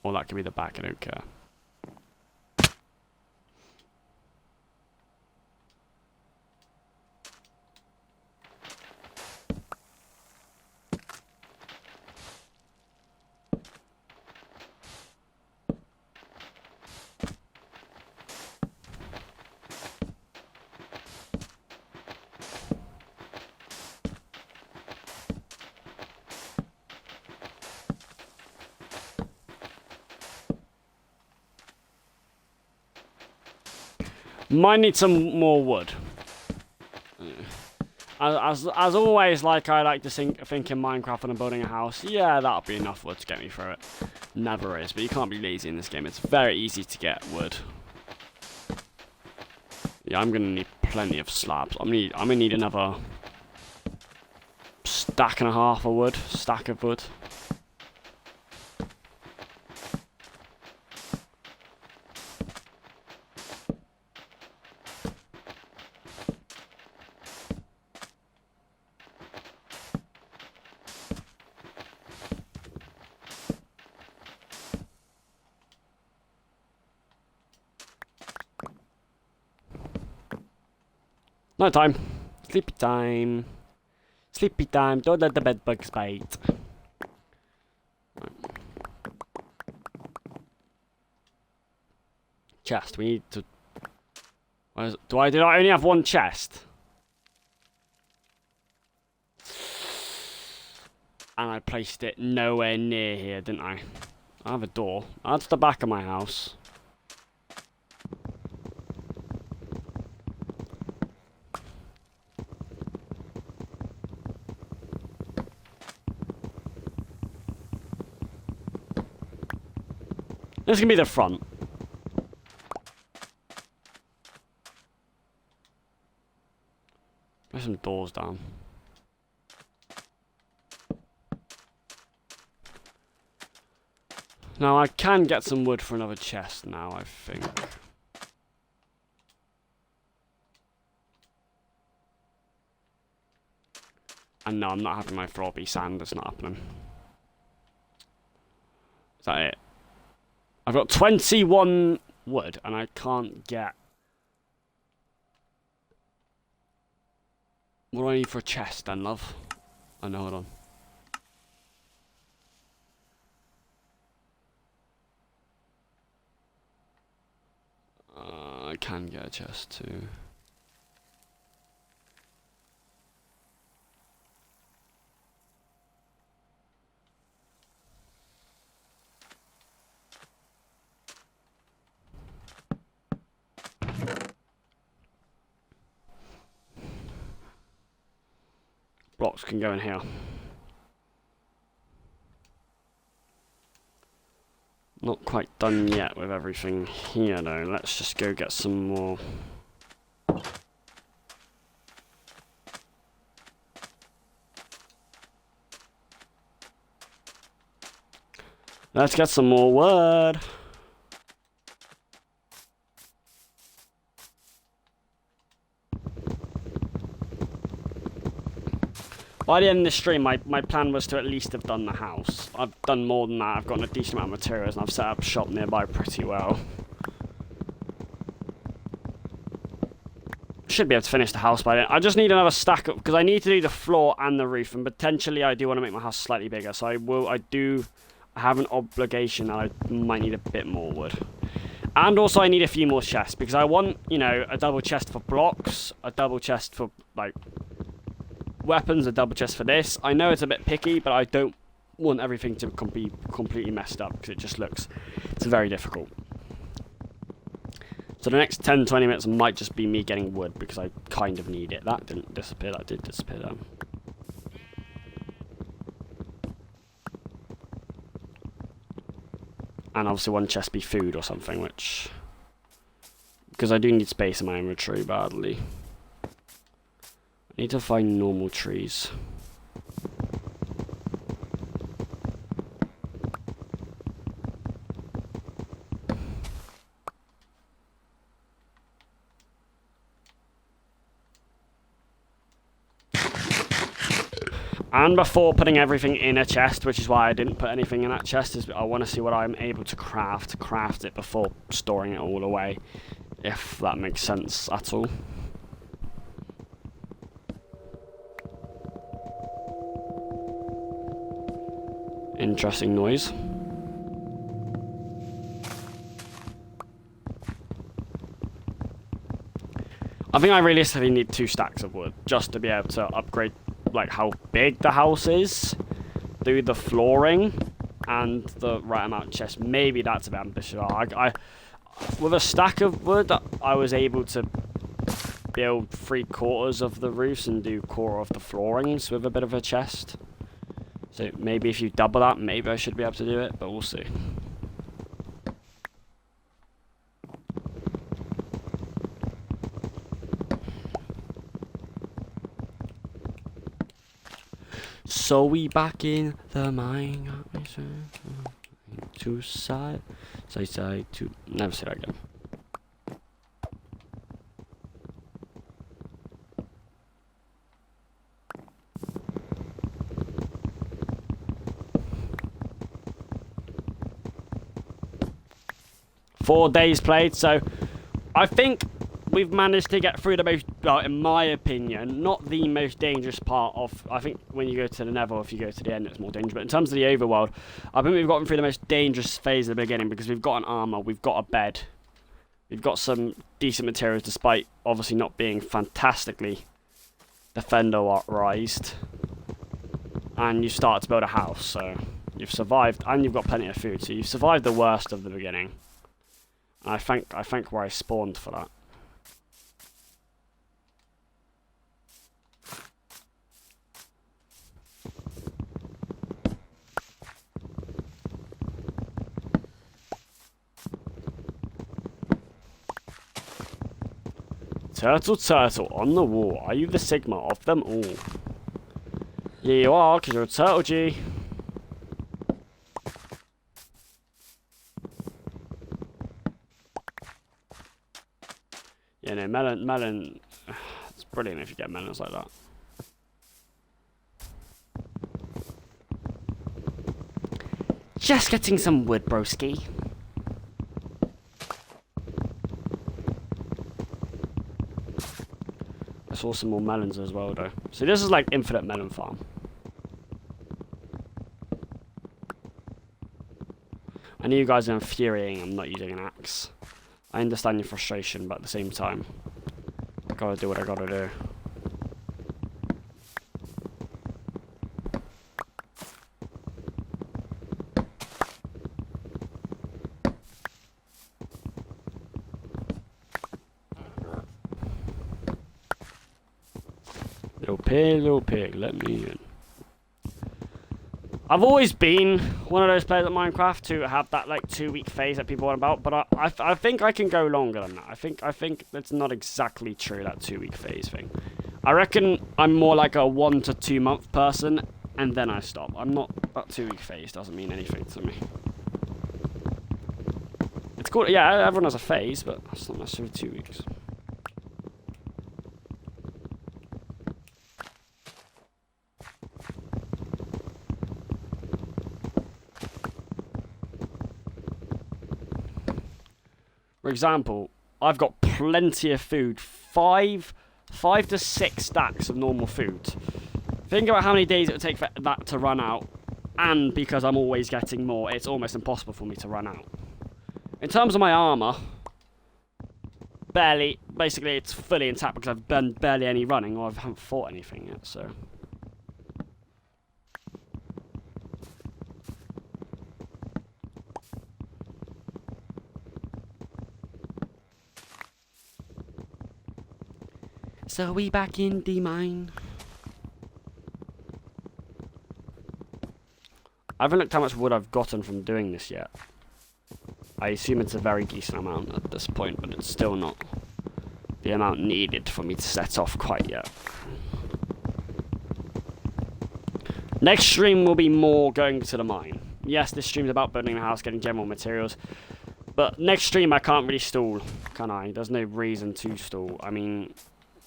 Or that could be the back, I don't care. Might need some more wood. As always, like I like to think in Minecraft when I'm building a house, yeah, that'll be enough wood to get me through it. Never is, but you can't be lazy in this game. It's very easy to get wood. Yeah, I'm gonna need plenty of slabs. I'm gonna need another stack and a half of wood. Stack of wood. Night time. Sleepy time. Sleepy time. Don't let the bed bugs bite. Right. Chest. We need to... Do I only have one chest? And I placed it nowhere near here, didn't I? I have a door. That's the back of my house. This can be the front. There's some doors down. Now I can get some wood for another chest now, I think. And no, I'm not having my floor be sand, that's not happening. Is that it? I've got 21 wood, and I can't get... What do I need for a chest then, love? Oh no, hold on. I can get a chest too. Blocks can go in here. Not quite done yet with everything here though. Let's just go get some more. Let's get some more wood. By the end of the stream, my plan was to at least have done the house. I've done more than that. I've gotten a decent amount of materials, and I've set up shop nearby pretty well. Should be able to finish the house by then. I just need another stack up, because I need to do the floor and the roof, and potentially I do want to make my house slightly bigger. So I have an obligation that I might need a bit more wood. And also I need a few more chests, because I want, you know, a double chest for blocks, a double chest for, like... weapons, a double chest for this. I know it's a bit picky, but I don't want everything to be completely messed up because it just looks, it's very difficult. So the next 10-20 minutes might just be me getting wood because I kind of need it. That didn't disappear, that did disappear though. And obviously one chest be food or something, which... because I do need space in my inventory badly. I need to find normal trees. And before putting everything in a chest, which is why I didn't put anything in that chest, is I want to see what I'm able to craft it before storing it all away, if that makes sense at all. Interesting noise. I think I realistically need 2 stacks of wood just to be able to upgrade like how big the house is, do the flooring, and the right amount of chests. Maybe that's a bit ambitious. With a stack of wood, I was able to build 3/4 of the roofs and do 1/4 of the floorings with a bit of a chest. So maybe if you double that, maybe I should be able to do it, but we'll see. So we back in the mine, to side to never say that again. Four days played, so I think we've managed to get through the most, well, in my opinion, not the most dangerous part of, I think when you go to the Nether, if you go to the end, it's more dangerous, but in terms of the overworld, I think we've gotten through the most dangerous phase at the beginning, because we've got an armor, we've got a bed, we've got some decent materials, despite obviously not being fantastically defenderized, and you start to build a house, so you've survived, and you've got plenty of food, so you've survived the worst of the beginning, and I thank where I spawned for that. Turtle, turtle, on the wall. Are you the Sigma of them all? Yeah, you are, because you're a turtle, G. Yeah, no, melon... It's brilliant if you get melons like that. Just getting some wood, broski. I saw some more melons as well, though. So this is like infinite melon farm. I know you guys are infuriating I'm not using an axe. I understand your frustration, but at the same time, I gotta do what I gotta do. Little pig, let me in. I've always been one of those players at Minecraft to have that like 2-week phase that people want about, but I think I can go longer than that. I think that's not exactly true, that 2-week phase thing. I reckon I'm more like a 1 to 2 month person, and then I stop. I'm not, that 2-week phase doesn't mean anything to me. It's cool, yeah, everyone has a phase, but that's not necessarily 2 weeks. For example, I've got plenty of food. Five to 6 stacks of normal food. Think about how many days it would take for that to run out. And because I'm always getting more, it's almost impossible for me to run out. In terms of my armor, basically it's fully intact because I've done barely any running or I haven't fought anything yet, so So we back in the mine. I haven't looked how much wood I've gotten from doing this yet. I assume it's a very decent amount at this point, but it's still not the amount needed for me to set off quite yet. Next stream will be more going to the mine. Yes, this stream's about building the house, getting general materials. But next stream I can't really stall, can I? There's no reason to stall. I mean,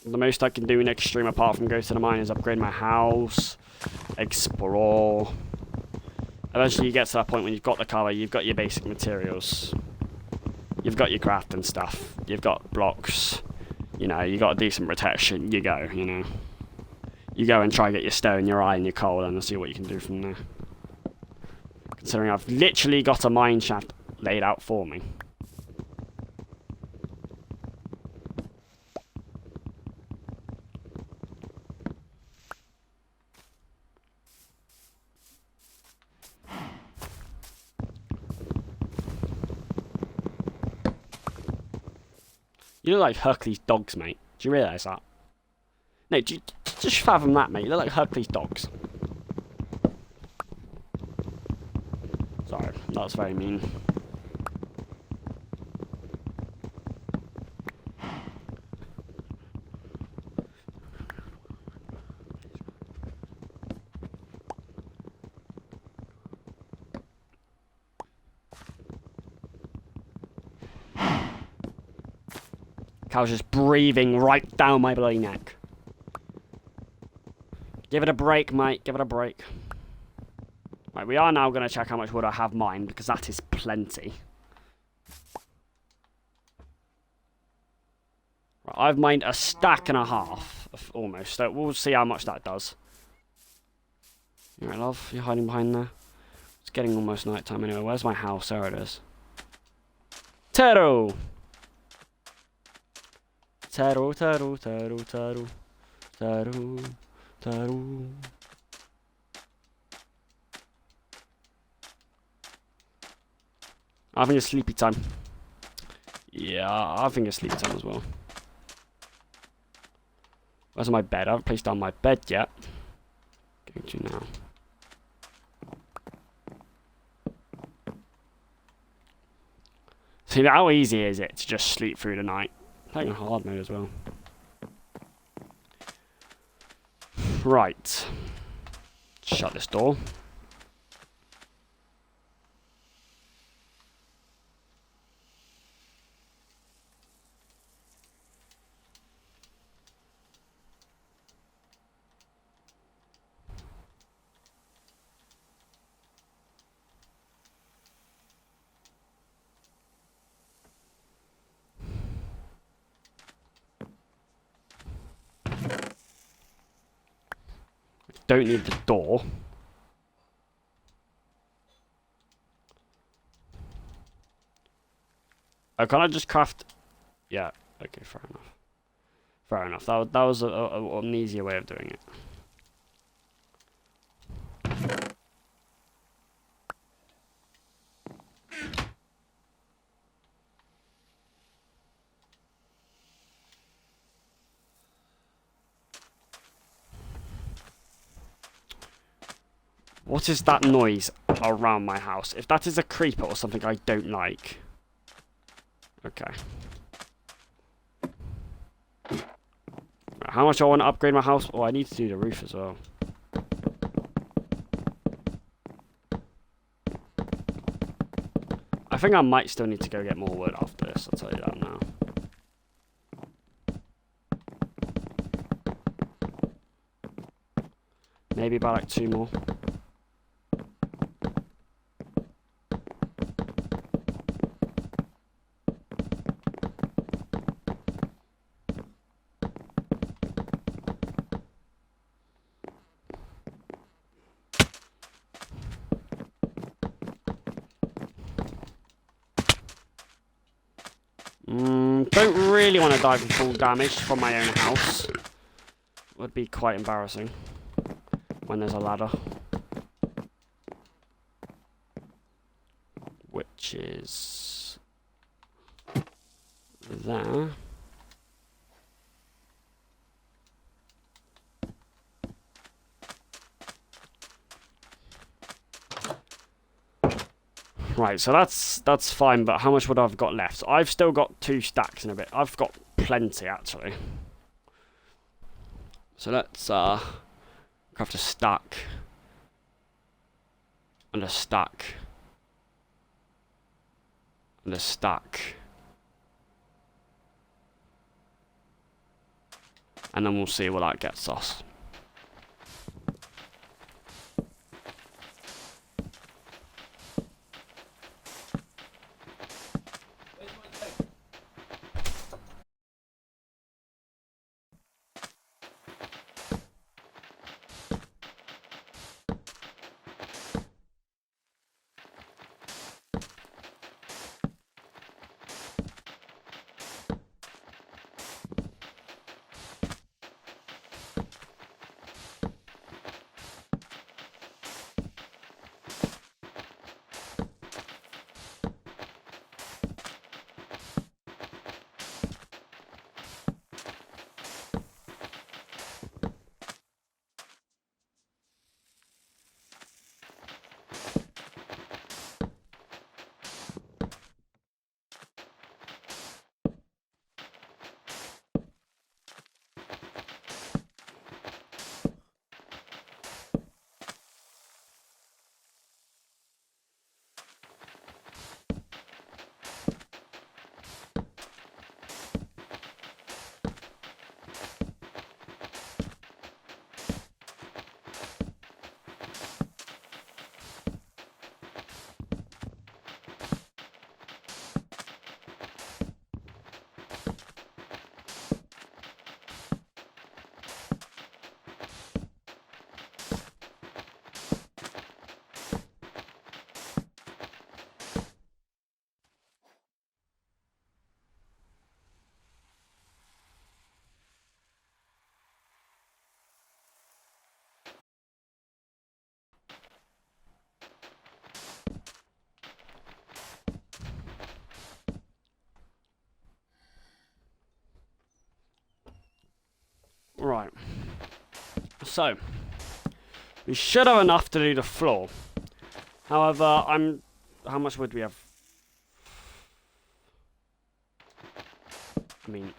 the most I can do next stream apart from go to the mine is upgrade my house, explore. Eventually you get to that point when you've got the colour, you've got your basic materials. You've got your crafting stuff, you've got blocks. You know, you got a decent protection, you go, you know. You go and try and get your stone, your iron, your coal, and see what you can do from there. Considering I've literally got a mine shaft laid out for me. You look like Hercules' dogs, mate. Do you realise that? No, just fathom that, mate. You look like Hercules' dogs. Sorry, that was very mean. Cow's just breathing right down my bloody neck. Give it a break, mate. Give it a break. Right, we are now going to check how much wood I have mined, because that is plenty. Right, I've mined a stack and a half, almost. So we'll see how much that does. Alright, love. You're hiding behind there. It's getting almost night time anyway. Where's my house? There it is. Taro! Taro, taro, taro, taro. Taro, taro. I think it's sleepy time. Yeah, I think it's sleepy time as well. Where's my bed? I haven't placed down my bed yet. Going to now. See, how easy is it to just sleep through the night? Playing on hard mode as well. Right. Shut this door. Don't need the door. Oh, can I just craft? Yeah. Okay, fair enough. Fair enough. That was an easier way of doing it. What is that noise around my house? If that is a creeper or something I don't like. Okay. Right, how much I want to upgrade my house? Oh, I need to do the roof as well. I think I might still need to go get more wood after this, I'll tell you that now. Maybe about like 2 more. Don't really want to die from full damage from my own house. Would be quite embarrassing when there's a ladder. Which is there. Right, so that's fine, but how much would I have got left? I've still got 2 stacks in a bit. I've got plenty, actually. So let's craft a stack. And a stack. And a stack. And then we'll see what that gets us. Right. So, we should have enough to do the floor. However, how much would we have? I mean,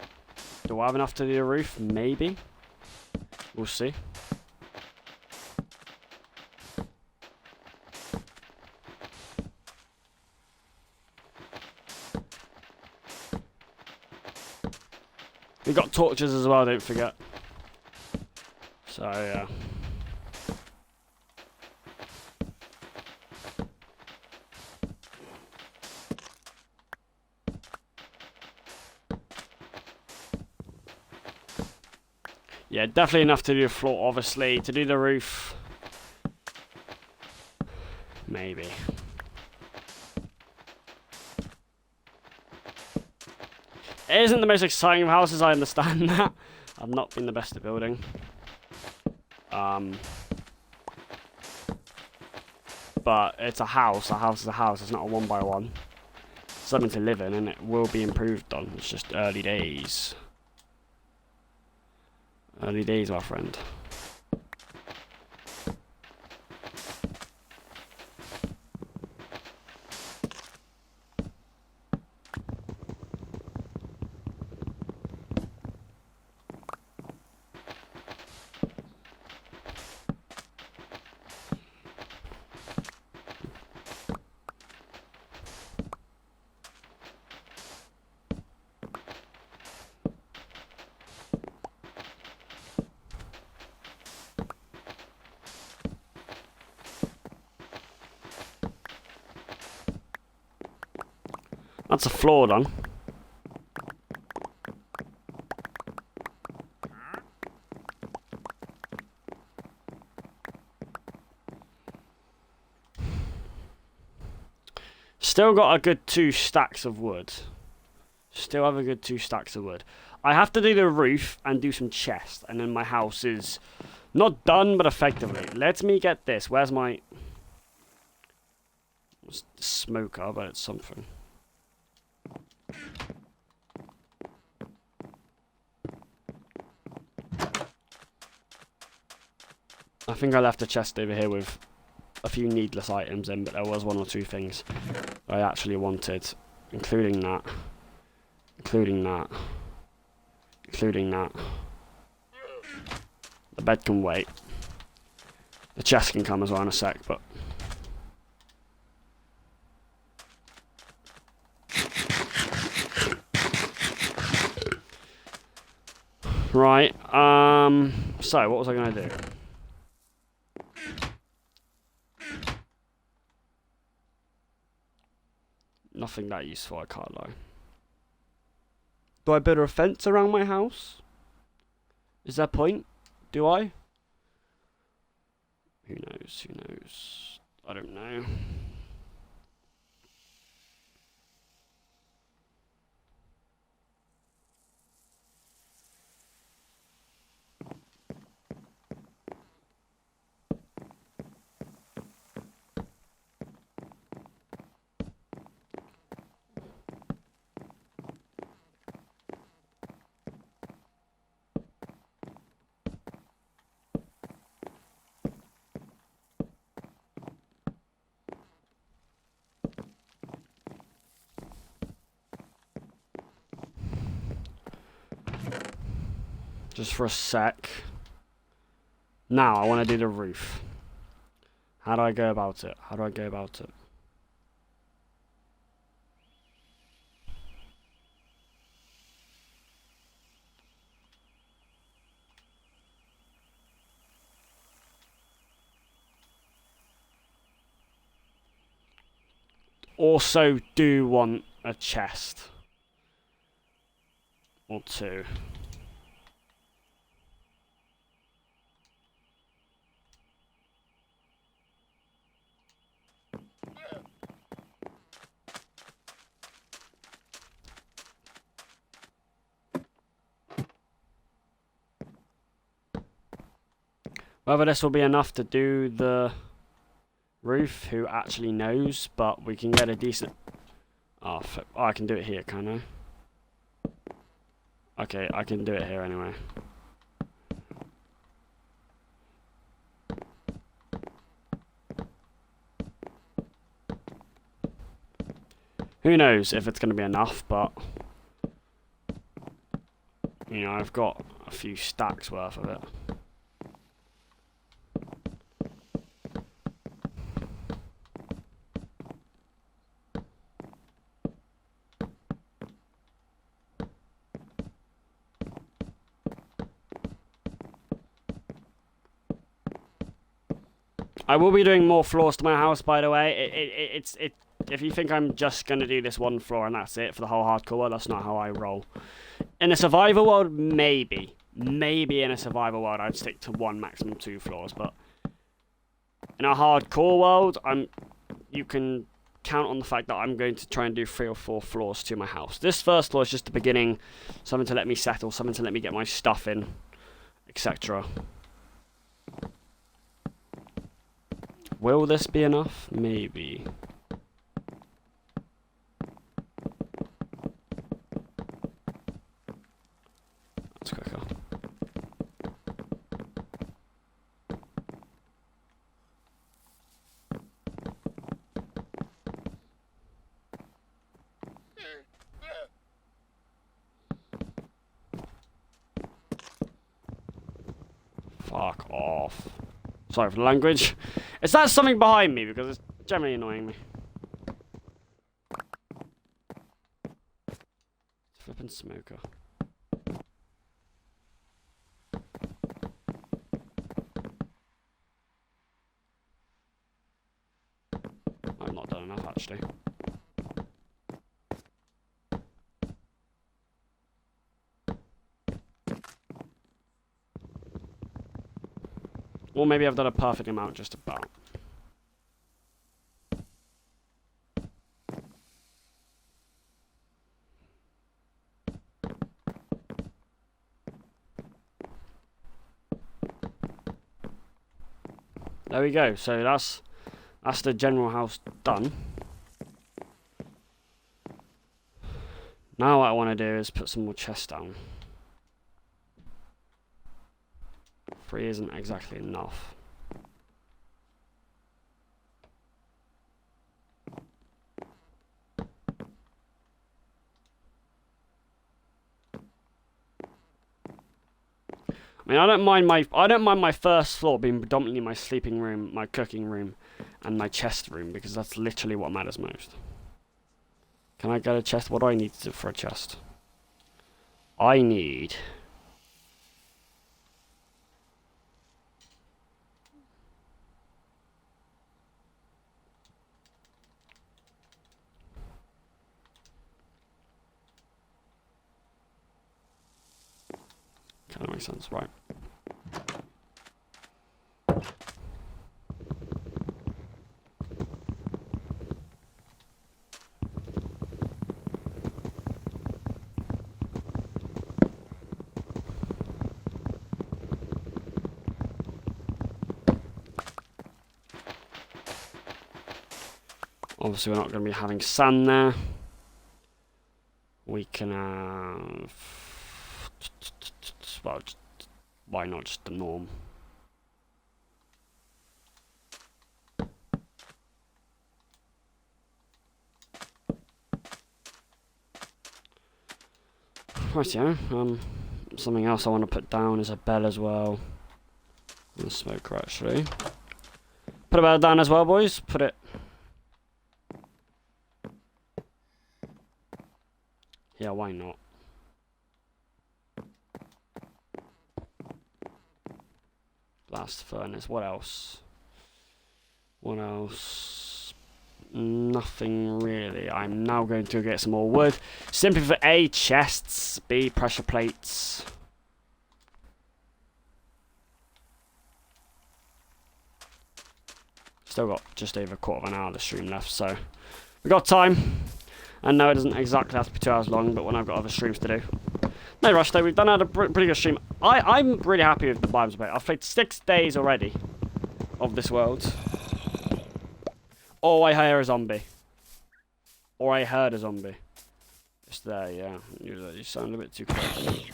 do I have enough to do the roof? Maybe. We'll see. We got torches as well, don't forget. So, yeah. Yeah, definitely enough to do the floor, obviously. To do the roof, maybe. It isn't the most exciting of houses, I understand that. I've not been the best at building. But it's a house. A house is a house. It's not a 1x1. It's something to live in, and it will be improved on. It's just early days. Early days, my friend. That's a floor done. Still got a good 2 stacks of wood. Still have a good 2 stacks of wood. I have to do the roof and do some chests, and then my house is not done, but effectively. Let me get this. Where's my smoker? But it's something. I think I left a chest over here with a few needless items in, but there was 1 or 2 things I actually wanted, including that. The bed can wait. The chest can come as well in a sec, but... Right, so what was I going to do? Nothing that useful, I can't lie. Do I build a fence around my house? Is there a point? Do I? Who knows? Who knows? I don't know. Just for a sec. Now, I want to do the roof. How do I go about it? How do I go about it? Also do want a chest. Or 2. Whether this will be enough to do the roof, who actually knows, but we can get a decent... Oh, I can do it here, can I? Okay, I can do it here anyway. Who knows if it's going to be enough, but... You know, I've got a few stacks worth of it. I will be doing more floors to my house, by the way. If you think I'm just going to do this 1 floor and that's it for the whole hardcore world, that's not how I roll. In a survival world, maybe. Maybe in a survival world I'd stick to 1, maximum 2 floors, but... In a hardcore world, you can count on the fact that I'm going to try and do 3 or 4 floors to my house. This first floor is just the beginning, something to let me settle, something to let me get my stuff in, etc. Will this be enough? Maybe. That's quicker. Fuck off. Sorry for the language. Is that something behind me? Because it's generally annoying me. Flippin' smoker. I've not done enough, actually. Or maybe I've done a perfect amount just about. There we go. So that's the general house done. Now what I want to do is put some more chests down. 3 isn't exactly enough. I mean, I don't mind my first floor being predominantly my sleeping room, my cooking room, and my chest room, because that's literally what matters most. Can I get a chest? What do I need to do for a chest? I need... Kind of makes sense, right? Obviously, we're not going to be having sand there. We can have... Well, why not just the norm? Right, yeah. Something else I want to put down is a bell as well. And a smoker, actually. Put a bell down as well, boys. Put it... Yeah, why not? Blast furnace. What else? What else? Nothing really. I'm now going to get some more wood. Simply for A, chests. B, pressure plates. Still got just over a quarter of an hour of the stream left, so we got time. And no, it doesn't exactly have to be 2 hours long, but when I've got other streams to do. No rush though, we've done a pretty good stream. I'm really happy with the Bobsmp. I've played 6 days already of this world. Oh, I hear a zombie. Or I heard a zombie. It's there, yeah. You sound a bit too close.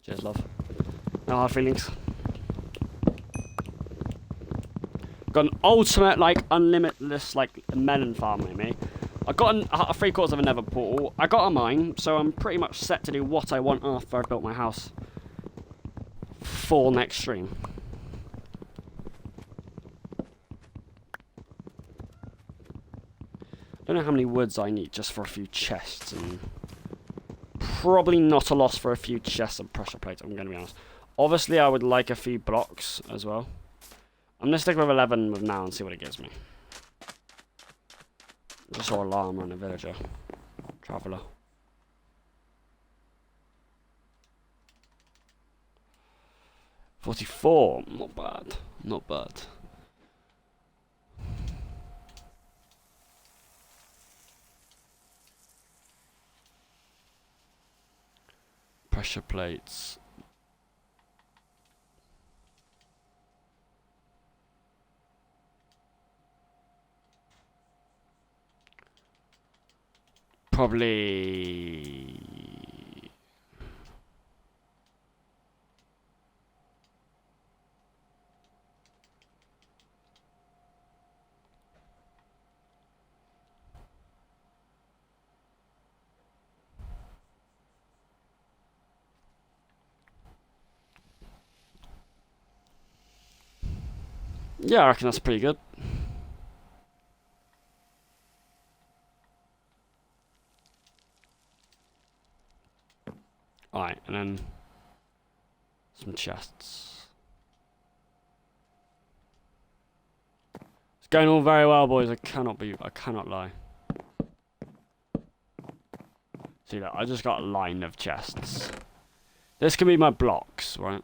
Cheers, love. No hard feelings. Got an ultimate, like, unlimitless, like, melon farm with me. I got a 3/4 of a nether portal. I got a mine, so I'm pretty much set to do what I want after I've built my house for next stream. I don't know how many woods I need just for a few chests, and probably not a loss for a few chests and pressure plates, I'm going to be honest. Obviously, I would like a few blocks as well. I'm going to stick with 11 with now and see what it gives me. Just saw a llama and a villager. Traveller. $44. Not bad. Not bad. Pressure plates. Probably... Yeah, I reckon that's pretty good. Alright, and then some chests. It's going all very well, boys. I cannot lie. See that? I just got a line of chests. This can be my blocks, right?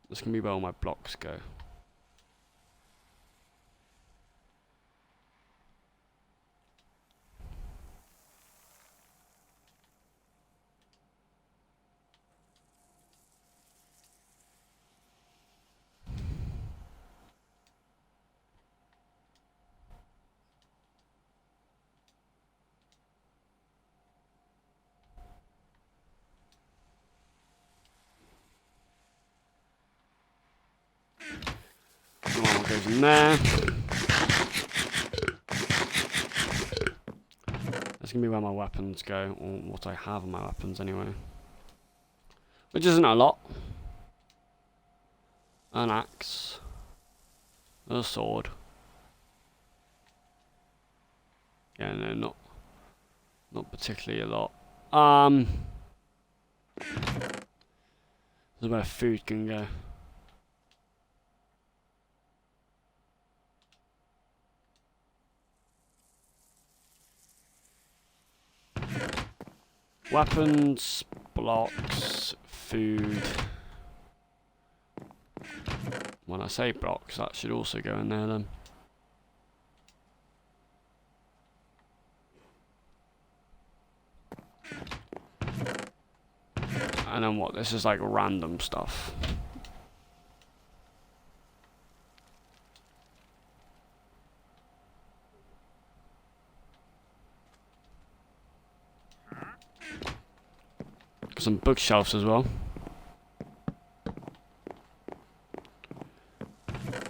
This can be where all my blocks go. One goes in there. That's going to be where my weapons go, or what I have on my weapons anyway. Which isn't a lot. An axe. A sword. Yeah, no, not particularly a lot. This is where food can go. Weapons, blocks, food. When I say blocks, that should also go in there then. And then what? This is like random stuff. Some bookshelves as well.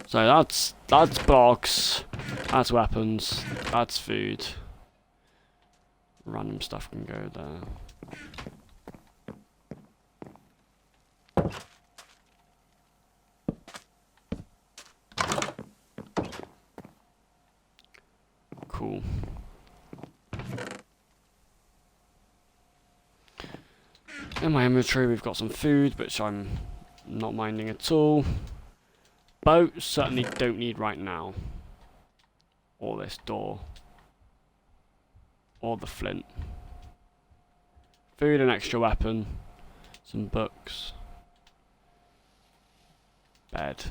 So that's blocks, that's weapons, that's food. Random stuff can go there. Cool. In my inventory we've got some food, which I'm not minding at all. Boat, certainly don't need right now. Or this door. Or the flint. Food, an extra weapon. Some books. Bed.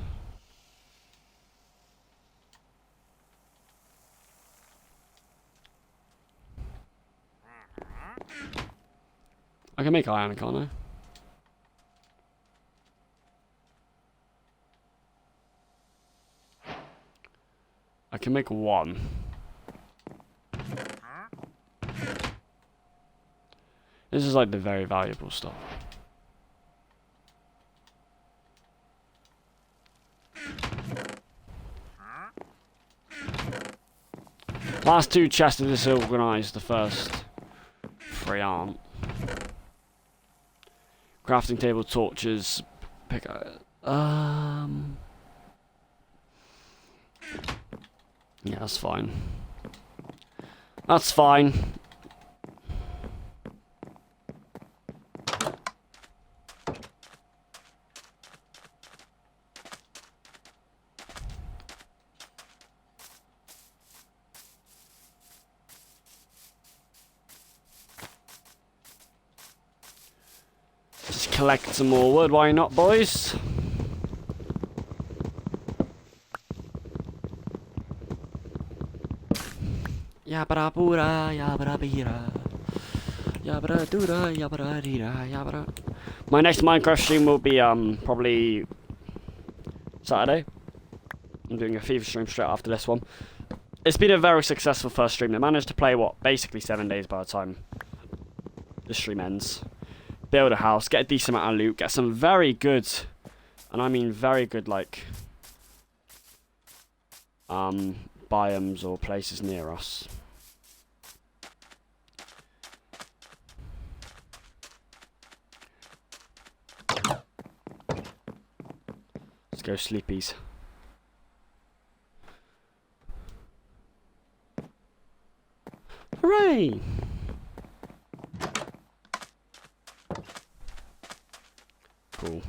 I can make iron, can't I? I can make one. This is like the very valuable stuff. Last two chests are disorganized, the first three aren't. Crafting table, torches, pick yeah, that's fine. That's fine. Just collect some more wood, why not, boys? Yabra pura, yabra bira. Yabra dura, yabra dira, yabra. My next Minecraft stream will be probably Saturday. I'm doing a FIFA stream straight after this one. It's been a very successful first stream. I managed to play what, basically 7 days by the time the stream ends. Build a house, get a decent amount of loot, get some very good, and I mean very good, like biomes or places near us. Let's go sleepies. Hooray! Cool.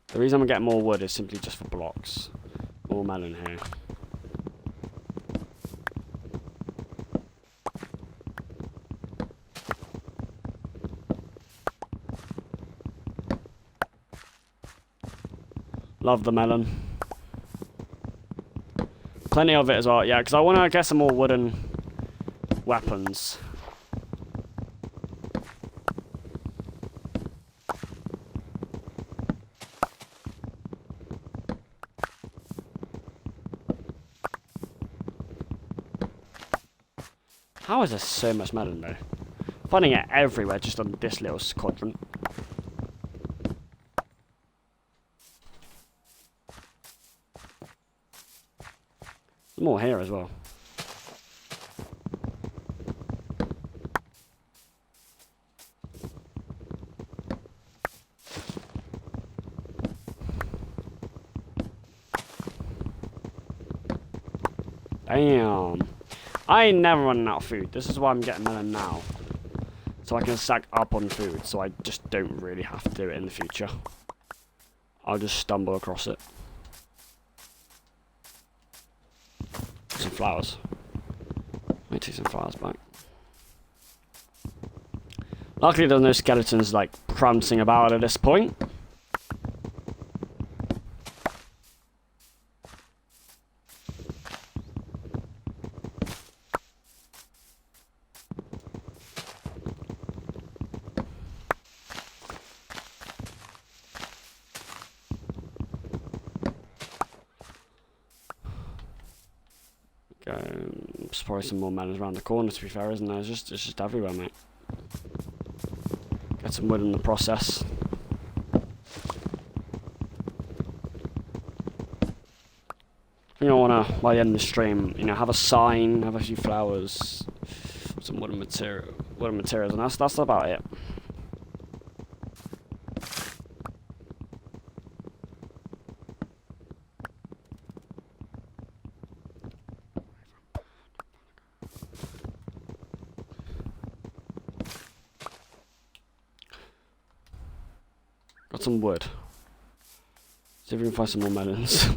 The reason I'm getting more wood is simply just for blocks. More melon here. Love the melon. Plenty of it as well, yeah, because I want to get some more wooden weapons. How is there so much melon though? Finding it everywhere just on this little quadrant. more here as well. Damn. I ain't never running out of food. This is why I'm getting melon now. So I can stack up on food, so I just don't really have to do it in the future. I'll just stumble across it. Some flowers. Let me take some flowers back. Luckily there's no skeletons like prancing about at this point. There's probably some more melons around the corner, to be fair, isn't there? It's just everywhere, mate. Get some wood in the process. I think I want to, by the end of the stream, you know, have a sign, have a few flowers, some wooden materials, and that's about it. Got some wood. See if we can find some more melons.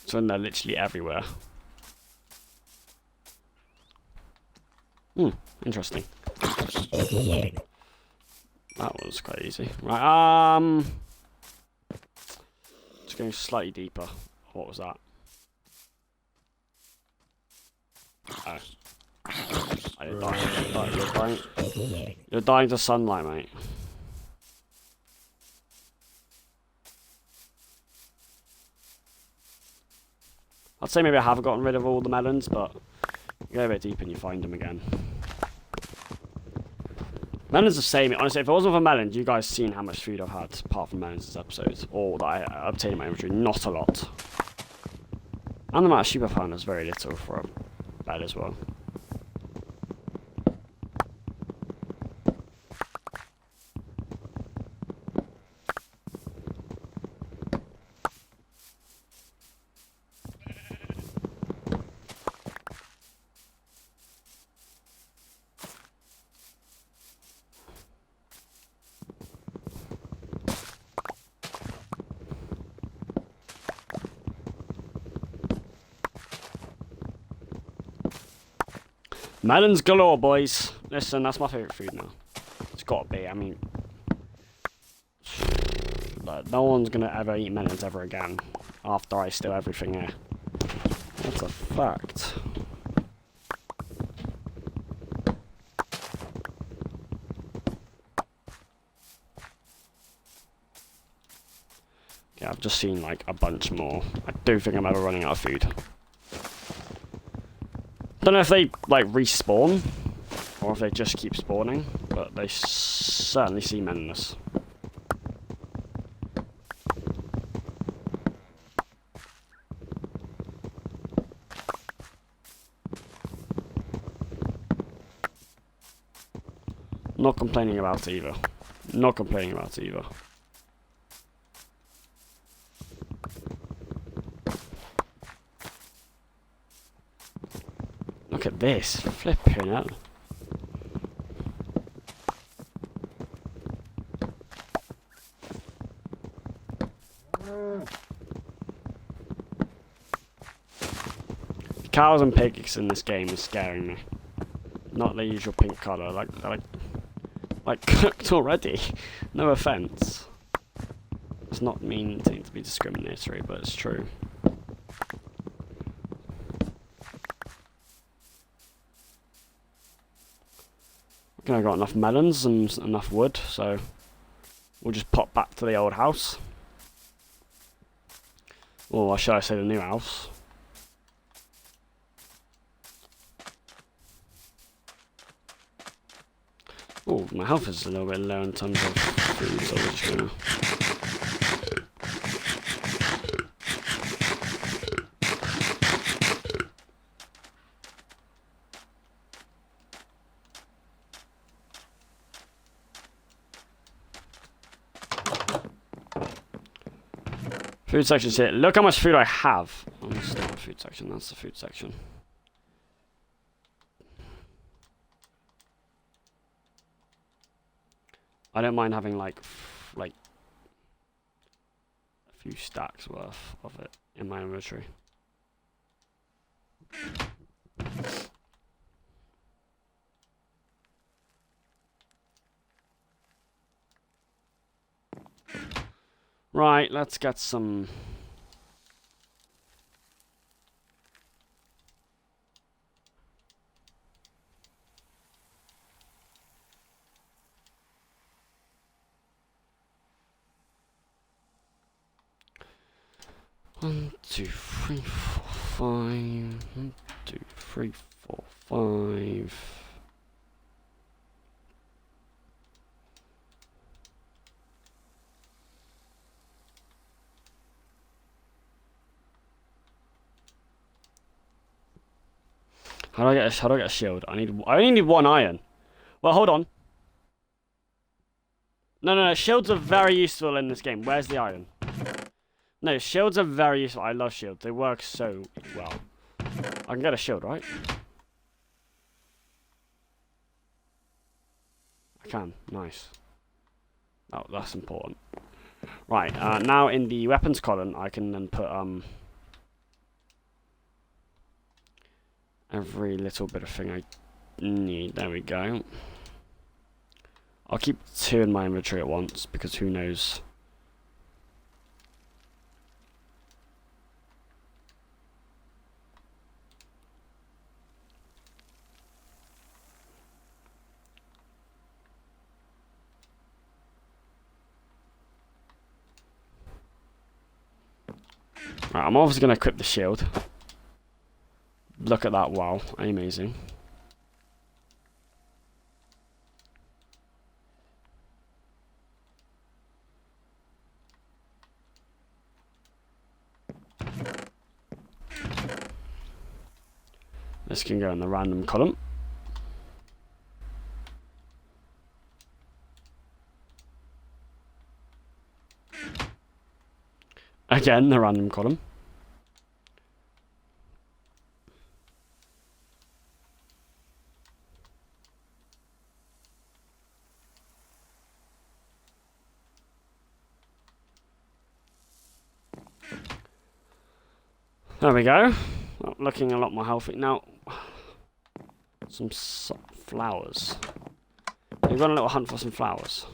So they're literally everywhere. Interesting. That was quite easy. Right, just going slightly deeper. What was that? Oh. You're dying to sunlight, mate. I'd say maybe I have gotten rid of all the melons, but you go a bit deep and you find them again. Melons are the same. Honestly, if it wasn't for melons, you guys seen how much food I've had apart from melons this episode, or that I obtained in my inventory. Not a lot. And the amount of sheep I found is very little for a bed as well. Melons galore, boys. Listen, that's my favourite food now. It's got to be. I mean, no one's going to ever eat melons ever again after I steal everything here. That's a fact. Yeah, I've just seen like a bunch more. I do think I'm ever running out of food. Don't know if they like respawn or if they just keep spawning, but they certainly seem endless. Not complaining about it either. Not complaining about it either. Look at this. Flipping hell. Cows and pigs in this game is scaring me. Not the usual pink colour, like cooked already. No offence. It's not mean to be discriminatory, but it's true. I got enough melons and enough wood, so we'll just pop back to the old house. Or should I say the new house? Oh, my health is a little bit low in terms of food, so we're just gonna... Food section's here. Look how much food I have. Oh, that's not the food section, that's the food section. I don't mind having like a few stacks worth of it in my inventory. Right, let's get some... One, two, three, four, five. 1, 2, 3, 4, 5. How do I get a shield? I only need 1 iron. Well, hold on. No. Shields are very useful in this game. Where's the iron? No, shields are very useful. I love shields. They work so well. I can get a shield, right? I can. Nice. Oh, that's important. Right, now in the weapons column, I can then put, every little bit of thing I need. There we go. I'll keep 2 in my inventory at once, because who knows... Right, I'm obviously going to equip the shield. Look at that, wow, amazing. This can go in the random column. Again, the random column. There we go. Looking a lot more healthy. Now, some flowers. We've got a little hunt for some flowers.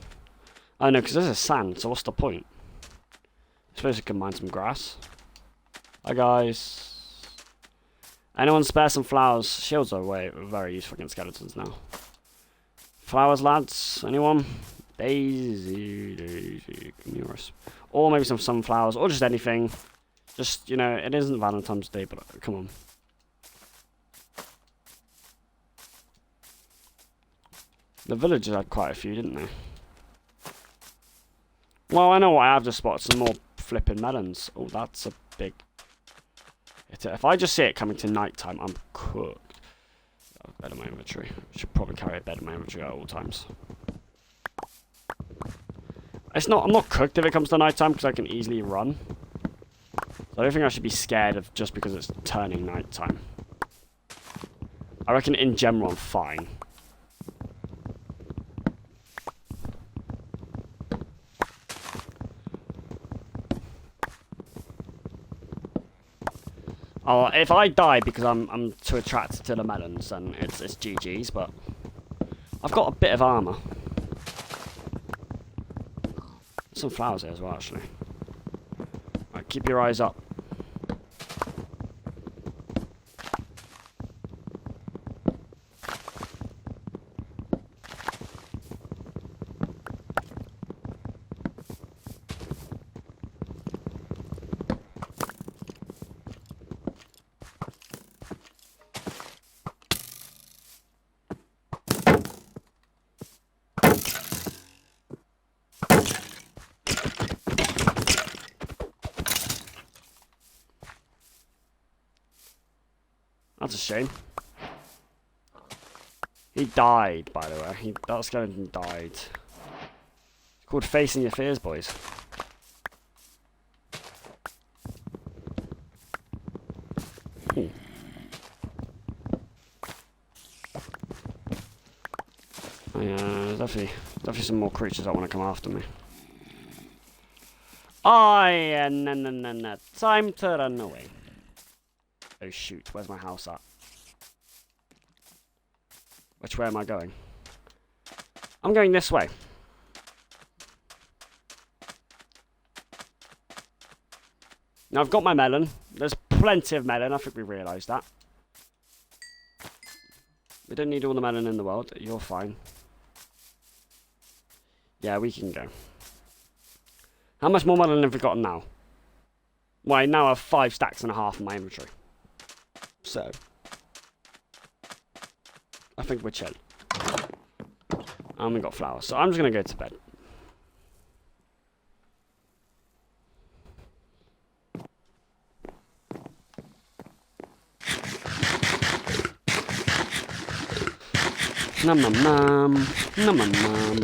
Oh no, because this is sand, so what's the point? I suppose we can mine some grass. Hi guys. Anyone spare some flowers? Shields are very useful against skeletons now. Flowers, lads? Anyone? Daisy, numerous. Or maybe some sunflowers, or just anything. Just, you know, it isn't Valentine's Day, but come on. The villagers had quite a few, didn't they? Well, I know what I have just spotted. Some more flipping melons. Oh, that's a big... If I just see it coming to night time, I'm cooked. I have a bed in my inventory. I should probably carry a bed in my inventory at all times. I'm not cooked if it comes to night time because I can easily run. So I don't think I should be scared of just because it's turning night time. I reckon in general I'm fine. Oh, if I die because I'm too attracted to the melons, then it's GG's, but I've got a bit of armor. Some flowers here as well, actually. Right, keep your eyes up. That's a shame. He died, by the way. That skeleton died. It's called facing your fears, boys. Ooh. Oh, yeah, definitely some more creatures that want to come after me. Oh, yeah, no. Time to run away. Oh, shoot. Where's my house at? Which way am I going? I'm going this way. Now, I've got my melon. There's plenty of melon. I think we realised that. We don't need all the melon in the world. You're fine. Yeah, we can go. How much more melon have we got now? Well, I now have 5 stacks and a half in my inventory. So, I think we're chill. And we got flowers. So I'm just going to go to bed. Nom nom nom. Nom nom nom.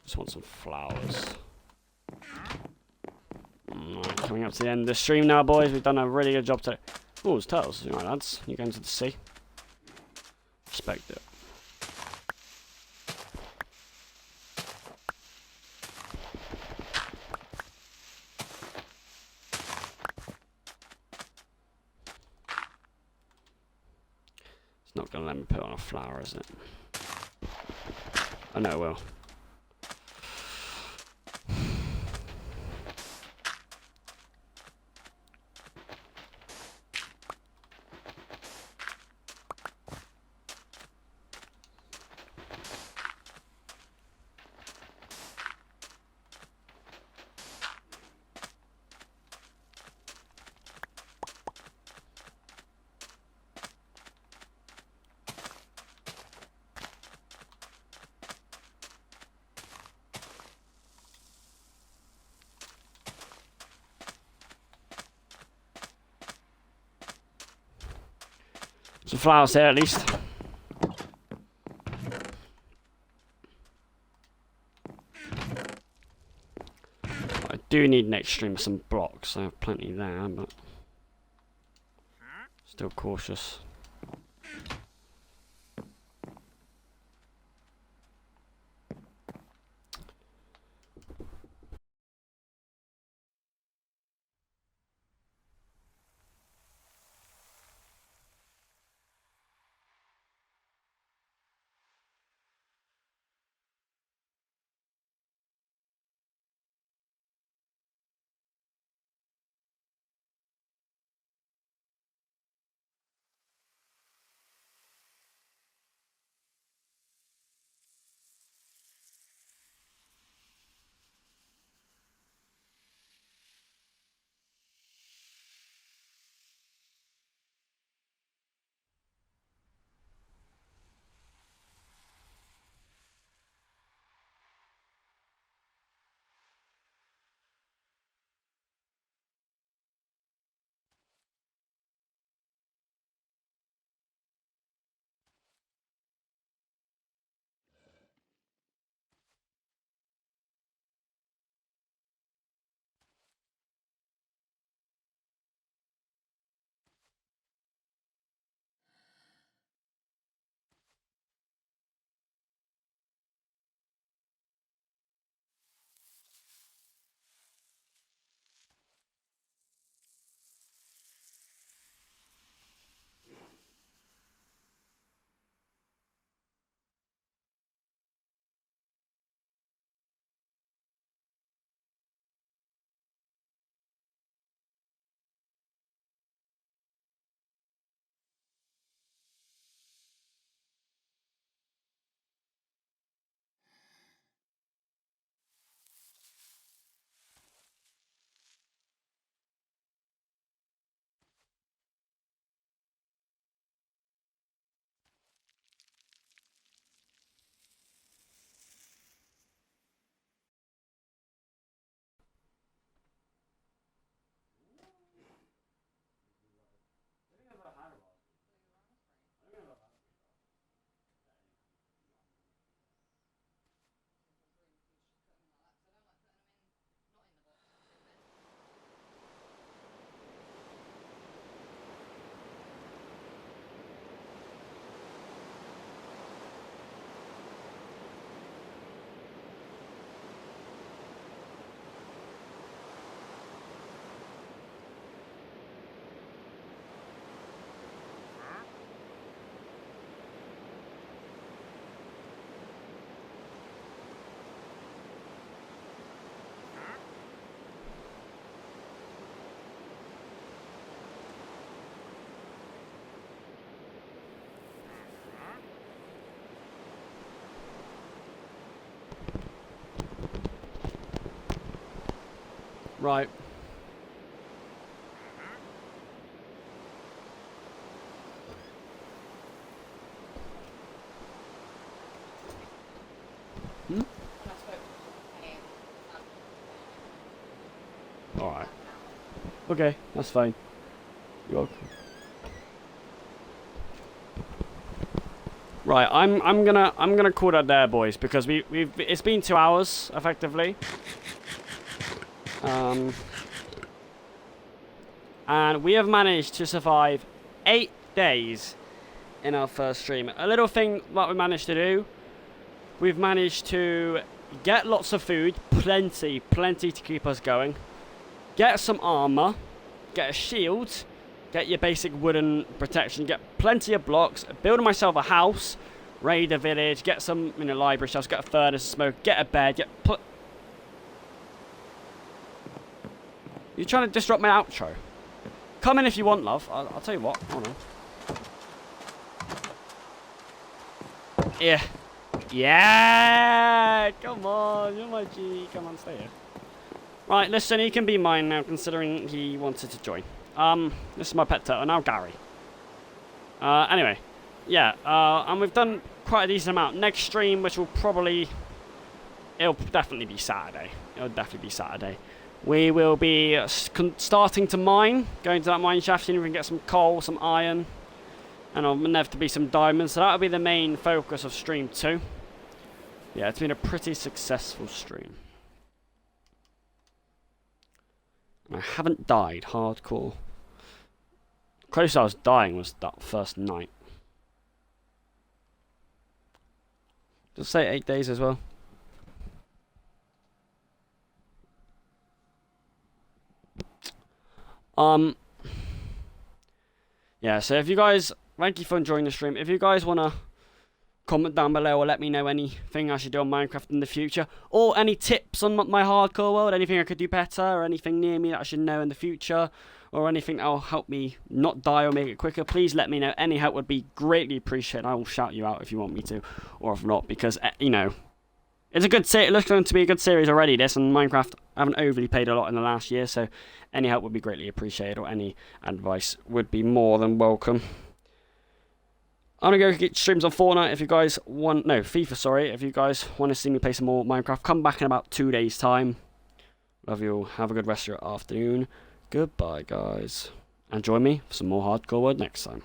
Just want some flowers. Right, coming up to the end of the stream now, boys. We've done a really good job today. Oh, it's turtles. Alright, lads. You're going to the sea. Respect it. It's not going to let me put on a flower, is it? I know it will. Some flowers here at least. I do need next stream some blocks. I have plenty there, but still cautious. Right. Hmm? Alright. Okay, that's fine. You're welcome. Right, I'm gonna call that there, boys, because it's been 2 hours effectively. And we have managed to survive 8 days in our first stream. A little thing that we managed to do, we've managed to get lots of food, plenty to keep us going. Get some armor, get a shield, get your basic wooden protection, get plenty of blocks, build myself a house, raid a village, get some, library shelves, get a furnace, smoke, get a bed, You're trying to disrupt my outro. Come in if you want, love. I'll tell you what. Hold on. Yeah. Yeah! Come on, you're my G. Come on, stay here. Right, listen, he can be mine now, considering he wanted to join. This is my pet turtle, now Gary. Anyway. Yeah, and we've done quite a decent amount. Next stream, which will probably... It'll definitely be Saturday. We will be starting to mine, going to that mine shaft, seeing if we can get some coal, some iron, and there'll have to be some diamonds. So that'll be the main focus of stream 2. Yeah, it's been a pretty successful stream. I haven't died hardcore. Close I was dying was that first night. Just say 8 days as well. Yeah, so if you guys, thank you for enjoying the stream. If you guys want to comment down below or let me know anything I should do on Minecraft in the future, or any tips on my hardcore world, anything I could do better, or anything near me that I should know in the future, or anything that will help me not die or make it quicker, please let me know. Any help would be greatly appreciated. I will shout you out if you want me to, or if not, because, it's a good series. It looks going to be a good series already, this, and Minecraft, I haven't overly played a lot in the last year, so any help would be greatly appreciated, or any advice would be more than welcome. I'm going to go get streams on Fortnite if you guys want... No, FIFA, sorry. If you guys want to see me play some more Minecraft, come back in about 2 days' time. Love you all. Have a good rest of your afternoon. Goodbye, guys. And join me for some more hardcore world next time.